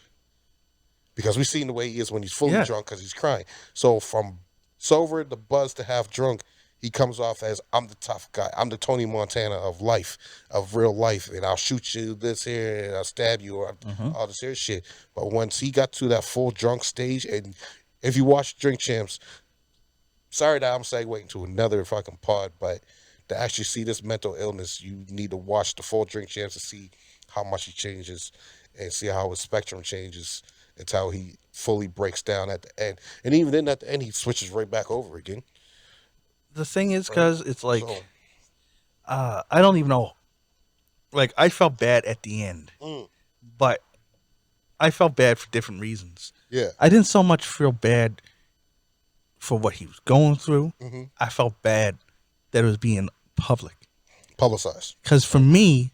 Speaker 2: because we've seen the way he is when he's fully
Speaker 1: Yeah.
Speaker 2: drunk because he's crying. So from sober to buzz to half drunk, he comes off as I'm the tough guy. I'm the Tony Montana of life, of real life, and I'll shoot you this here and I'll stab you or
Speaker 1: Mhm.
Speaker 2: all this here shit. But once he got to that full drunk stage, and if you watch Drink Champs, sorry that I'm segueing to another fucking pod, but to actually see this mental illness, you need to watch the full Drink Champs to see how much he changes and see how his spectrum changes until he fully breaks down at the end. And even then, at the end, he switches right back over again.
Speaker 1: The thing is,
Speaker 2: Right?
Speaker 1: because it's like,
Speaker 2: So,
Speaker 1: I don't even know. Like, I felt bad at the end, but I felt bad for different reasons.
Speaker 2: yeah.
Speaker 1: I didn't so much feel bad for what he was going through.
Speaker 2: Mm-hmm.
Speaker 1: I felt bad that it was being public.
Speaker 2: Publicized.
Speaker 1: Because for me,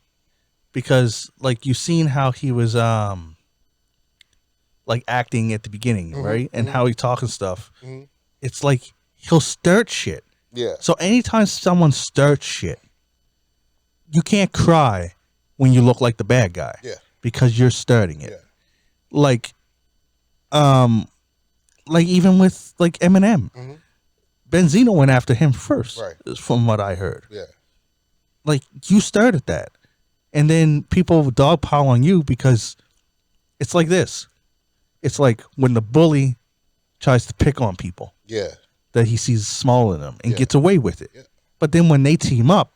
Speaker 1: because like you seen how he was like acting at the beginning,
Speaker 2: Mhm,
Speaker 1: right? And how he talking stuff.
Speaker 2: Mhm.
Speaker 1: It's like he'll start shit.
Speaker 2: Yeah.
Speaker 1: So anytime someone starts shit, you can't cry when you look like the bad guy.
Speaker 2: Yeah.
Speaker 1: Because you're starting it.
Speaker 2: Yeah.
Speaker 1: Like even with like Eminem.
Speaker 2: Mhm.
Speaker 1: Benzino went after him first,
Speaker 2: Right.
Speaker 1: from what I heard.
Speaker 2: Yeah.
Speaker 1: Like, you started that. And then people dogpile on you because it's like this. It's like when the bully tries to pick on people
Speaker 2: Yeah.
Speaker 1: that he sees smaller than them and
Speaker 2: Yeah.
Speaker 1: gets away with it.
Speaker 2: Yeah.
Speaker 1: But then when they team up,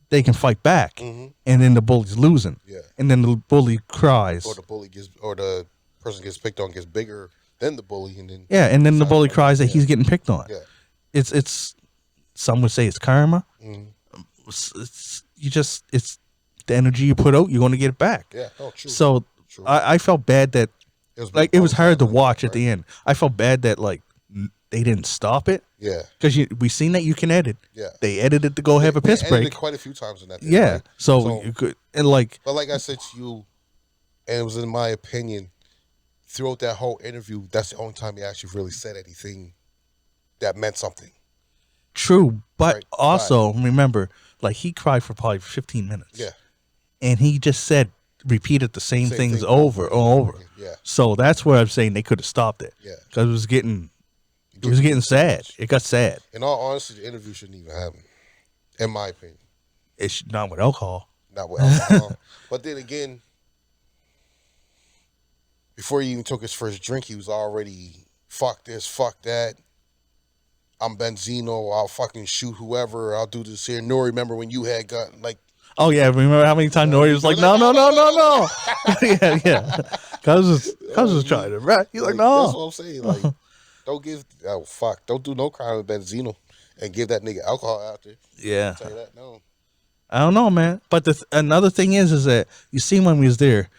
Speaker 1: they can fight back.
Speaker 2: Mhm.
Speaker 1: And then the bully's losing.
Speaker 2: Yeah.
Speaker 1: And then the bully cries.
Speaker 2: Or the person gets picked on gets bigger than the bully, and then
Speaker 1: Yeah, and then the
Speaker 2: Sounds
Speaker 1: bully
Speaker 2: like-
Speaker 1: cries that
Speaker 2: yeah.
Speaker 1: he's getting picked on.
Speaker 2: Yeah.
Speaker 1: It's some would say it's karma.
Speaker 2: Mhm.
Speaker 1: It's the energy you put out, you're going to get it back.
Speaker 2: Yeah. Oh, true.
Speaker 1: So
Speaker 2: True.
Speaker 1: I felt bad that
Speaker 2: being
Speaker 1: it was hard to
Speaker 2: publicized like
Speaker 1: watch
Speaker 2: that,
Speaker 1: at the end. I felt bad that like they didn't stop it
Speaker 2: Yeah.
Speaker 1: because we seen that you can edit.
Speaker 2: Yeah.
Speaker 1: They edited to go have a
Speaker 2: They
Speaker 1: piss
Speaker 2: edited
Speaker 1: break.
Speaker 2: quite a few times in that. Thing,
Speaker 1: Yeah,
Speaker 2: right?
Speaker 1: so you could and like
Speaker 2: But like I said to you, and it was in my opinion, throughout that whole interview, that's the only time he actually really said anything that meant something.
Speaker 1: true, but
Speaker 2: Right,
Speaker 1: also remember, like he cried for probably 15 minutes.
Speaker 2: Yeah.
Speaker 1: and he just repeated the same things
Speaker 2: thing
Speaker 1: over and over.
Speaker 2: again. Yeah.
Speaker 1: So that's where I'm saying they could have stopped it.
Speaker 2: Yeah.
Speaker 1: because it was getting sad. It got sad.
Speaker 2: In all honesty, the interview shouldn't even happen, in my opinion.
Speaker 1: It's not with alcohol.
Speaker 2: Not with alcohol. But then again, before he even took his first drink, he was already fuck this, fuck that. I'm Benzino. I'll fucking shoot whoever. I'll do this here. Nor remember when you had gun like.
Speaker 1: Oh yeah, remember how many times Nori was like, no. yeah. Cuz was trying to rap. He's like, no.
Speaker 2: That's what I'm saying. Like, don't do no crime with Benzino and give that nigga alcohol out there.
Speaker 1: Yeah.
Speaker 2: I'll tell you that, no.
Speaker 1: I don't know, man. But another thing is that you see when we was there,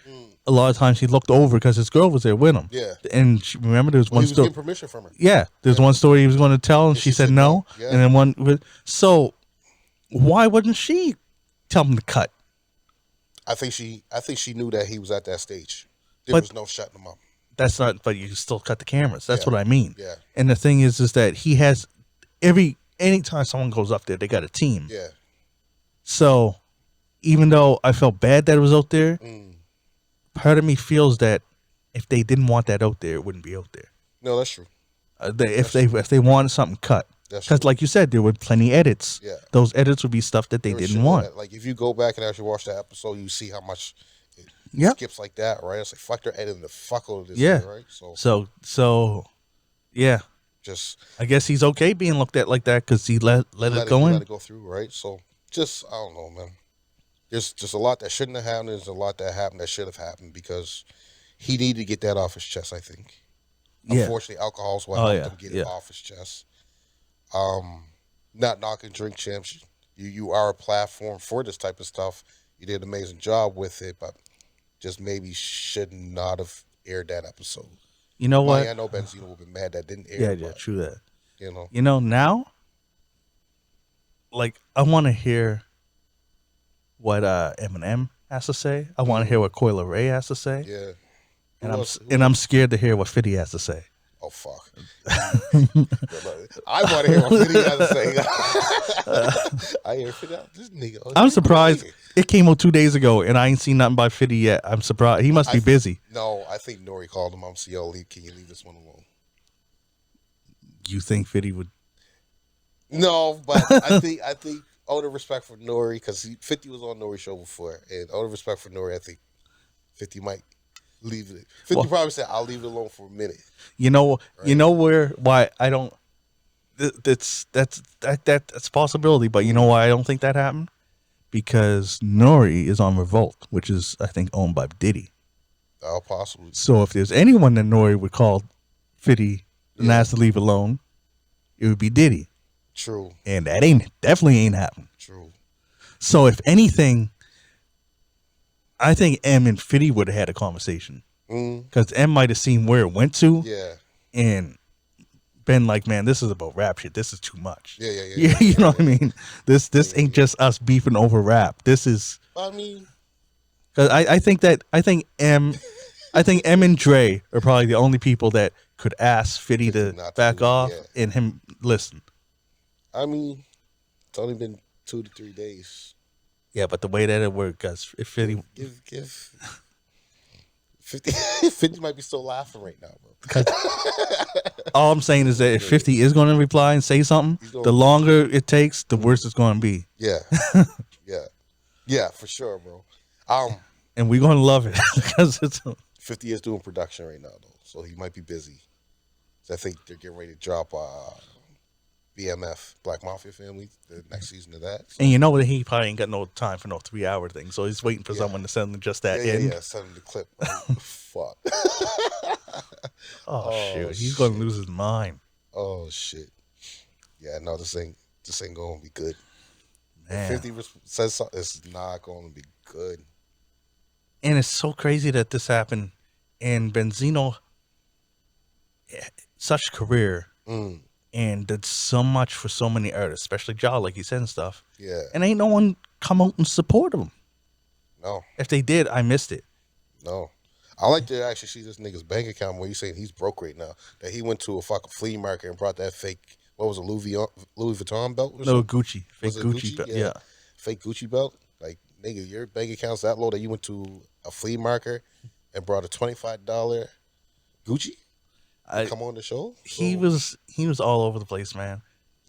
Speaker 1: a lot of times he looked over because his girl was there with him.
Speaker 2: Yeah.
Speaker 1: And remember there was
Speaker 2: Well,
Speaker 1: one
Speaker 2: he was
Speaker 1: story.
Speaker 2: getting permission from her.
Speaker 1: Yeah, there's one story he was going to tell, and she said no.
Speaker 2: Yeah.
Speaker 1: And then so why wouldn't she tell him to cut?
Speaker 2: I think she knew that he was at that stage. There
Speaker 1: But
Speaker 2: was no shutting him up.
Speaker 1: that's not. But you still cut the cameras. That's
Speaker 2: Yeah.
Speaker 1: what I mean.
Speaker 2: Yeah.
Speaker 1: And the thing is that he has anytime someone goes up there, they got a team.
Speaker 2: Yeah.
Speaker 1: So even though I felt bad that it was out there, part of me feels that if they didn't want that out there, it wouldn't be out there.
Speaker 2: No, that's true.
Speaker 1: If they wanted something cut, because like you said, there were plenty edits.
Speaker 2: Yeah.
Speaker 1: Those edits would be stuff that they didn't want.
Speaker 2: Like if you go back and actually watch that episode, you see how much it skips like that, right? It's like fuck, they're editing the fuck out of this thing, right?
Speaker 1: So yeah.
Speaker 2: Just
Speaker 1: I guess he's okay being looked at like that because he let it go in.
Speaker 2: Let it go through, right? So just I don't know, man. There's just a lot that shouldn't have happened. There's a lot that happened that should have happened because he needed to get that off his chest, I think.
Speaker 1: Yeah.
Speaker 2: Unfortunately, alcohol is what helped him get it off his chest. Not knocking drink champs. You are a platform for this type of stuff. You did an amazing job with it, but just maybe should not have aired that episode.
Speaker 1: You know what?
Speaker 2: I know Benzino would have been mad that didn't air.
Speaker 1: Yeah, true that.
Speaker 2: You know,
Speaker 1: now, like, I want to hear what Eminem has to say. I want to hear what Coil Ray has to say.
Speaker 2: Yeah.
Speaker 1: I'm scared to hear what 50 has to say.
Speaker 2: Oh fuck! I want to hear what 50 has to say. I hear 50. This nigga.
Speaker 1: I'm surprised. It came out 2 days ago, and I ain't seen nothing by 50 yet. I'm surprised. He must be busy.
Speaker 2: No, I think Nori called him. I'm saying, yo, can you leave this one alone?
Speaker 1: You think 50 would?
Speaker 2: No, but I think all the respect for Nori, because 50 was on Nori's show before, and all the respect for Nori, I think 50 might leave it. 50 probably said, "I'll leave it alone for a minute."
Speaker 1: You know, right? You know why I don't. That's a possibility, but you know why I don't think that happened? Because Nori is on Revolt, which is I think owned by Diddy.
Speaker 2: Oh, possibly.
Speaker 1: So if there's anyone that Nori would call 50 and ask to leave alone, it would be Diddy.
Speaker 2: True.
Speaker 1: And that definitely ain't happened.
Speaker 2: True.
Speaker 1: So if anything, I think M and 50 would have had a conversation. Because M might have seen where it went to.
Speaker 2: Yeah.
Speaker 1: And been like, man, this is about rap shit. This is too much.
Speaker 2: Yeah.
Speaker 1: You know what I mean? This ain't just us beefing over rap. This is.
Speaker 2: I mean.
Speaker 1: Because I think M and Dre are probably the only people that could ask 50 to back off and him listen.
Speaker 2: I mean, it's only been 2 to 3 days.
Speaker 1: Yeah, but the way that it worked, guys, if 50...
Speaker 2: Give 50 might be still laughing right now, bro.
Speaker 1: All I'm saying is that if 50 is going to reply and say something, the longer it takes, the worse it's going to be.
Speaker 2: Yeah. Yeah, for sure, bro.
Speaker 1: And we're going to love it because it's...
Speaker 2: 50 is doing production right now, though, so he might be busy. So I think they're getting ready to drop BMF, Black Mafia Family, the next season of that. So.
Speaker 1: And you know that he probably ain't got no time for no 3-hour thing, so he's waiting for someone to send him just that in.
Speaker 2: Yeah, send him the clip. Fuck.
Speaker 1: Shoot, he's going to lose his mind.
Speaker 2: Oh, shit. Yeah, no, this ain't going to be good.
Speaker 1: Man.
Speaker 2: If 50 says something, it's not going to be good.
Speaker 1: And it's so crazy that this happened. And Benzino, such career, and did so much for so many artists, especially Ja, like he said and stuff.
Speaker 2: Yeah.
Speaker 1: And ain't no one come out and support him.
Speaker 2: No.
Speaker 1: If they did, I missed it.
Speaker 2: No. I like to actually see this nigga's bank account where he's saying he's broke right now. That he went to a fucking flea market and brought that fake, what was it, Louis Vuitton belt? Or
Speaker 1: no,
Speaker 2: something?
Speaker 1: Gucci. Fake Gucci belt. Yeah.
Speaker 2: Fake Gucci belt. Like, nigga, your bank account's that low that you went to a flea market and brought a $25 Gucci? Come on the show?
Speaker 1: He was all over the place, man.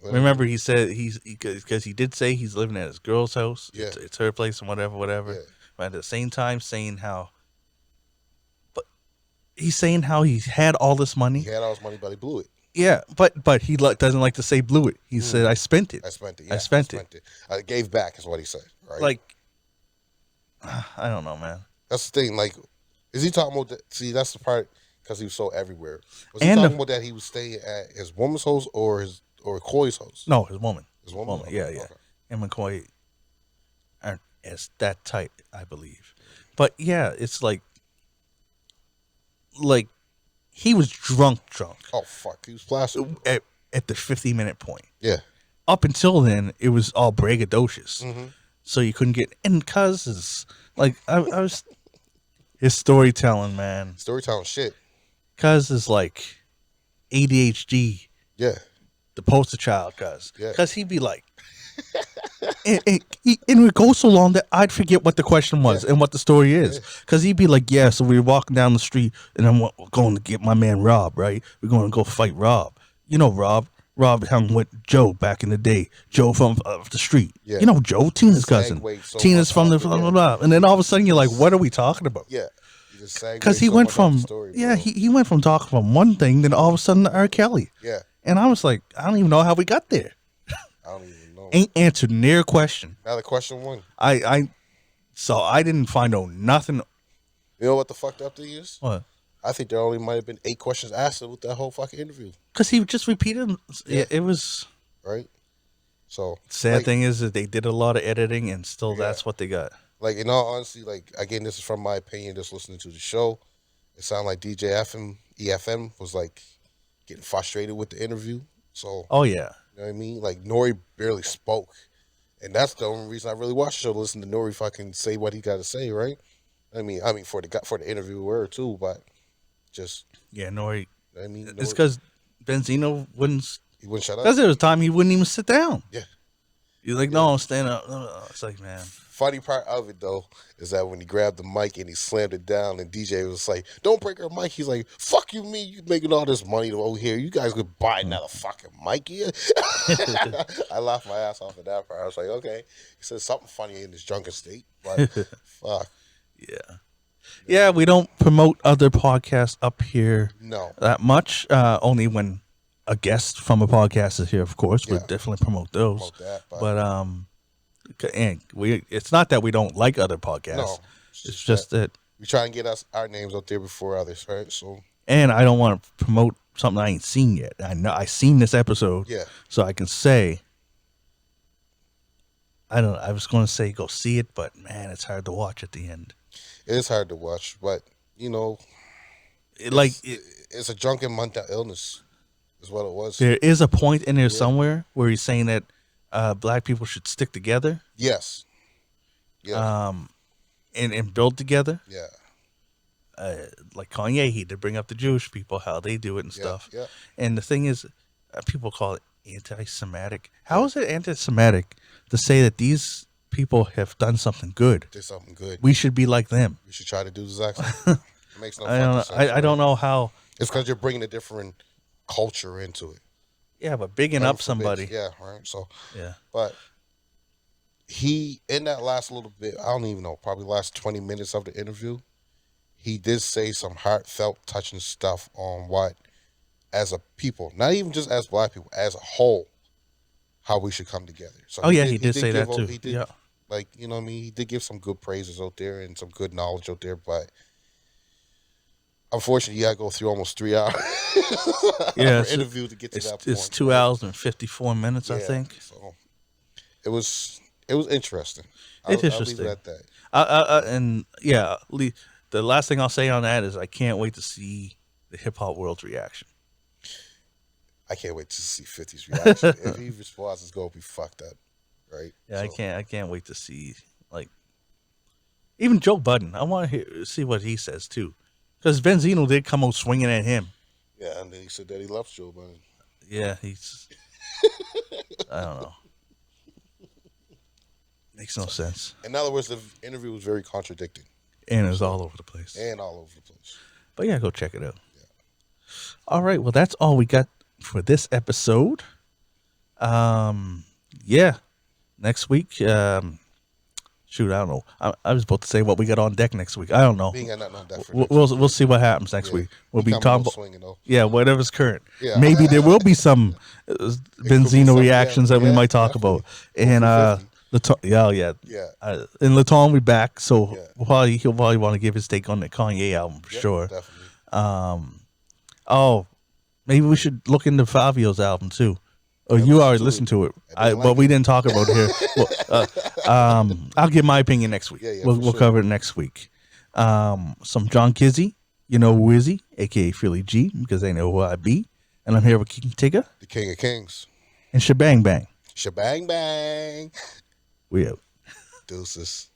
Speaker 1: Remember, he said because he did say he's living at his girl's house.
Speaker 2: Yeah.
Speaker 1: It's her place and whatever.
Speaker 2: Yeah.
Speaker 1: But at the same time, he's saying how he had all this money.
Speaker 2: He had all his money, but he blew it.
Speaker 1: Yeah, but he doesn't like to say blew it. He said, I spent it.
Speaker 2: I spent it. Yeah,
Speaker 1: I spent it.
Speaker 2: I gave back is what he said. Right?
Speaker 1: Like, I don't know, man.
Speaker 2: That's the thing. Like, is he talking about that? See, that's the part because he was so everywhere. Was he talking about that he was staying at his woman's house or Koi's house?
Speaker 1: No, his woman.
Speaker 2: His woman?
Speaker 1: Yeah.
Speaker 2: Okay.
Speaker 1: Him and Koi aren't as that tight, I believe. But yeah, it's like he was drunk.
Speaker 2: Oh, fuck. He was plastic.
Speaker 1: At the 50-minute point.
Speaker 2: Yeah.
Speaker 1: Up until then, it was all braggadocious.
Speaker 2: Mm-hmm.
Speaker 1: So you couldn't get... And because Like I was his storytelling, man.
Speaker 2: Storytelling shit.
Speaker 1: Cuz is like ADHD,
Speaker 2: Yeah,
Speaker 1: the poster child.
Speaker 2: yeah,
Speaker 1: Cuz he'd be like, and it would go so long that I'd forget what the question
Speaker 2: yeah,
Speaker 1: was and what the story
Speaker 2: yeah,
Speaker 1: is. Because he'd be like, yeah, so we were walking down the street and I'm going to get my man Rob, right? We're going to go fight Rob. You know Rob. Rob hung with Joe back in the day. Joe from the street.
Speaker 2: yeah.
Speaker 1: You know Joe,
Speaker 2: You
Speaker 1: Tina's
Speaker 2: just
Speaker 1: cousin.
Speaker 2: segue so
Speaker 1: Tina's
Speaker 2: much
Speaker 1: from the
Speaker 2: off it.
Speaker 1: blah, blah,
Speaker 2: Yeah,
Speaker 1: blah. And then all of a sudden
Speaker 2: you
Speaker 1: you're like,
Speaker 2: just
Speaker 1: what are we talking about?
Speaker 2: yeah. You just
Speaker 1: Because
Speaker 2: segue
Speaker 1: he
Speaker 2: so
Speaker 1: went
Speaker 2: much off the
Speaker 1: from,
Speaker 2: story,
Speaker 1: yeah,
Speaker 2: bro.
Speaker 1: he went from talking from one thing, then all of a sudden to R. Kelly.
Speaker 2: Yeah,
Speaker 1: And I was like, I don't even know how we got there.
Speaker 2: I don't even know.
Speaker 1: Ain't answered near question.
Speaker 2: Now the question one.
Speaker 1: So I didn't find out nothing.
Speaker 2: You know what the fucked up thing is?
Speaker 1: What?
Speaker 2: I think there only might have been 8 questions asked with that whole fucking interview.
Speaker 1: Because he just repeated.
Speaker 2: Yeah.
Speaker 1: It was.
Speaker 2: Right? So
Speaker 1: Sad
Speaker 2: like,
Speaker 1: thing is that they did a lot of editing and still
Speaker 2: Yeah.
Speaker 1: that's what they got.
Speaker 2: like in all honesty, like again, this is from my opinion, just listening to the show. It sounded like DJ EFM was like getting frustrated with the interview. So
Speaker 1: Oh, yeah.
Speaker 2: you know what I mean? Like Nori barely spoke. And that's the only reason I really watched the show, to listen to Nori fucking say what he got to say, right? I mean, for the interviewer too, but just
Speaker 1: Yeah, Nori.
Speaker 2: I mean,
Speaker 1: It's
Speaker 2: Nori,
Speaker 1: because Benzino wouldn't.
Speaker 2: he wouldn't shut up.
Speaker 1: Because there was time he wouldn't even sit down.
Speaker 2: Yeah.
Speaker 1: He's like, no, stand up. It's like, man.
Speaker 2: Funny part of it though is that when he grabbed the mic and he slammed it down, and DJ was like, "Don't break our mic." He's like, "Fuck you, me! You making all this money over here? You guys could buy another fucking mic here." I laughed my ass off at that part. I was like, "Okay." He said something funny in his drunken state, but fuck,
Speaker 1: Yeah. Yeah, we don't promote other podcasts up here
Speaker 2: no,
Speaker 1: that much. Only when a guest from a podcast is here, of course. We
Speaker 2: Yeah.
Speaker 1: definitely promote those.
Speaker 2: about that.
Speaker 1: But and it's not that we don't like other podcasts.
Speaker 2: No,
Speaker 1: It's just that,
Speaker 2: we try and get our names out there before others, right? So
Speaker 1: and I don't want to promote something I ain't seen yet. I know I seen this episode,
Speaker 2: yeah,
Speaker 1: so I can say. I don't know. I was going to say go see it, but man, it's hard to watch at the end.
Speaker 2: it is hard to watch, but you know,
Speaker 1: It,
Speaker 2: it's a drunken mental illness, is what it was.
Speaker 1: there is a point in there somewhere where he's saying that black people should stick together,
Speaker 2: Yes, yeah,
Speaker 1: and build together.
Speaker 2: yeah.
Speaker 1: Like Kanye, he did bring up the Jewish people, how they do it and
Speaker 2: Yeah,
Speaker 1: stuff.
Speaker 2: yeah.
Speaker 1: And the thing is, people call it anti-Semitic. How is it anti-Semitic to say that these people have done something good?
Speaker 2: Did something good.
Speaker 1: We should be like them.
Speaker 2: We should try to do the exact same. It makes no
Speaker 1: I don't know.
Speaker 2: fucking sense.
Speaker 1: I don't know how.
Speaker 2: It's because you're bringing a different culture into it.
Speaker 1: Yeah, but bigging
Speaker 2: Heaven
Speaker 1: up
Speaker 2: forbid.
Speaker 1: somebody.
Speaker 2: Yeah, right. So,
Speaker 1: Yeah.
Speaker 2: but he, in that last little bit, I don't even know, probably last 20 minutes of the interview, he did say some heartfelt, touching stuff on what, as a people, not even just as black people, as a whole, how we should come together. So
Speaker 1: Oh yeah, he did say
Speaker 2: give
Speaker 1: that too.
Speaker 2: He did,
Speaker 1: Yeah.
Speaker 2: like, you know what I mean? He did give some good praises out there and some good knowledge out there, but unfortunately, you got to go through almost 3 hours
Speaker 1: Yeah,
Speaker 2: for interview to get to that point.
Speaker 1: It's 2 hours and 54 minutes, I
Speaker 2: Yeah,
Speaker 1: think.
Speaker 2: So it was interesting.
Speaker 1: It's
Speaker 2: I'll
Speaker 1: interesting.
Speaker 2: leave it at that.
Speaker 1: And yeah, the last thing I'll say on that is I can't wait to see the hip hop world's reaction.
Speaker 2: I can't wait to see 50's reaction. If he responds, it's gonna be fucked up, right?
Speaker 1: Yeah,
Speaker 2: So,
Speaker 1: I can't wait to see, like, even Joe Budden. I want to see what he says too, because Benzino did come out swinging at him.
Speaker 2: Yeah, and then he said that he loves Joe Budden.
Speaker 1: Yeah, he's. I don't know. Makes no sense,
Speaker 2: In other words, the interview was very contradicting
Speaker 1: and it's all over the place.
Speaker 2: and all over the place.
Speaker 1: But yeah, go check it out. All right, well, that's all we got for this episode. Yeah, next week. Shoot, I don't know. I was about to say what we got on deck next week. I don't know.
Speaker 2: We ain't got nothing on that for
Speaker 1: We'll see what happens next week. We'll be talking.
Speaker 2: swinging though.
Speaker 1: Yeah, whatever's current.
Speaker 2: Yeah.
Speaker 1: Maybe there will be some
Speaker 2: could be
Speaker 1: Benzino
Speaker 2: some,
Speaker 1: reactions
Speaker 2: yeah,
Speaker 1: that we
Speaker 2: yeah,
Speaker 1: might talk
Speaker 2: definitely.
Speaker 1: about. And
Speaker 2: 50-50.
Speaker 1: yeah.
Speaker 2: Yeah.
Speaker 1: And Laton will be back, so
Speaker 2: Yeah.
Speaker 1: he'll probably want to give his take on the Kanye album for
Speaker 2: Yep,
Speaker 1: sure.
Speaker 2: Definitely.
Speaker 1: Oh, maybe we should look into Fabio's album too. Oh, you already listened to it, but we didn't talk about it here. Well, I'll give my opinion next week.
Speaker 2: Yeah,
Speaker 1: we'll
Speaker 2: sure.
Speaker 1: cover it next week. Some John Kizzy, you know who is he, aka Philly G, because they know who I be, and I'm here with King Tigger
Speaker 2: The King of Kings.
Speaker 1: and Shebang Bang.
Speaker 2: Shebang bang.
Speaker 1: We out.
Speaker 2: Deuces.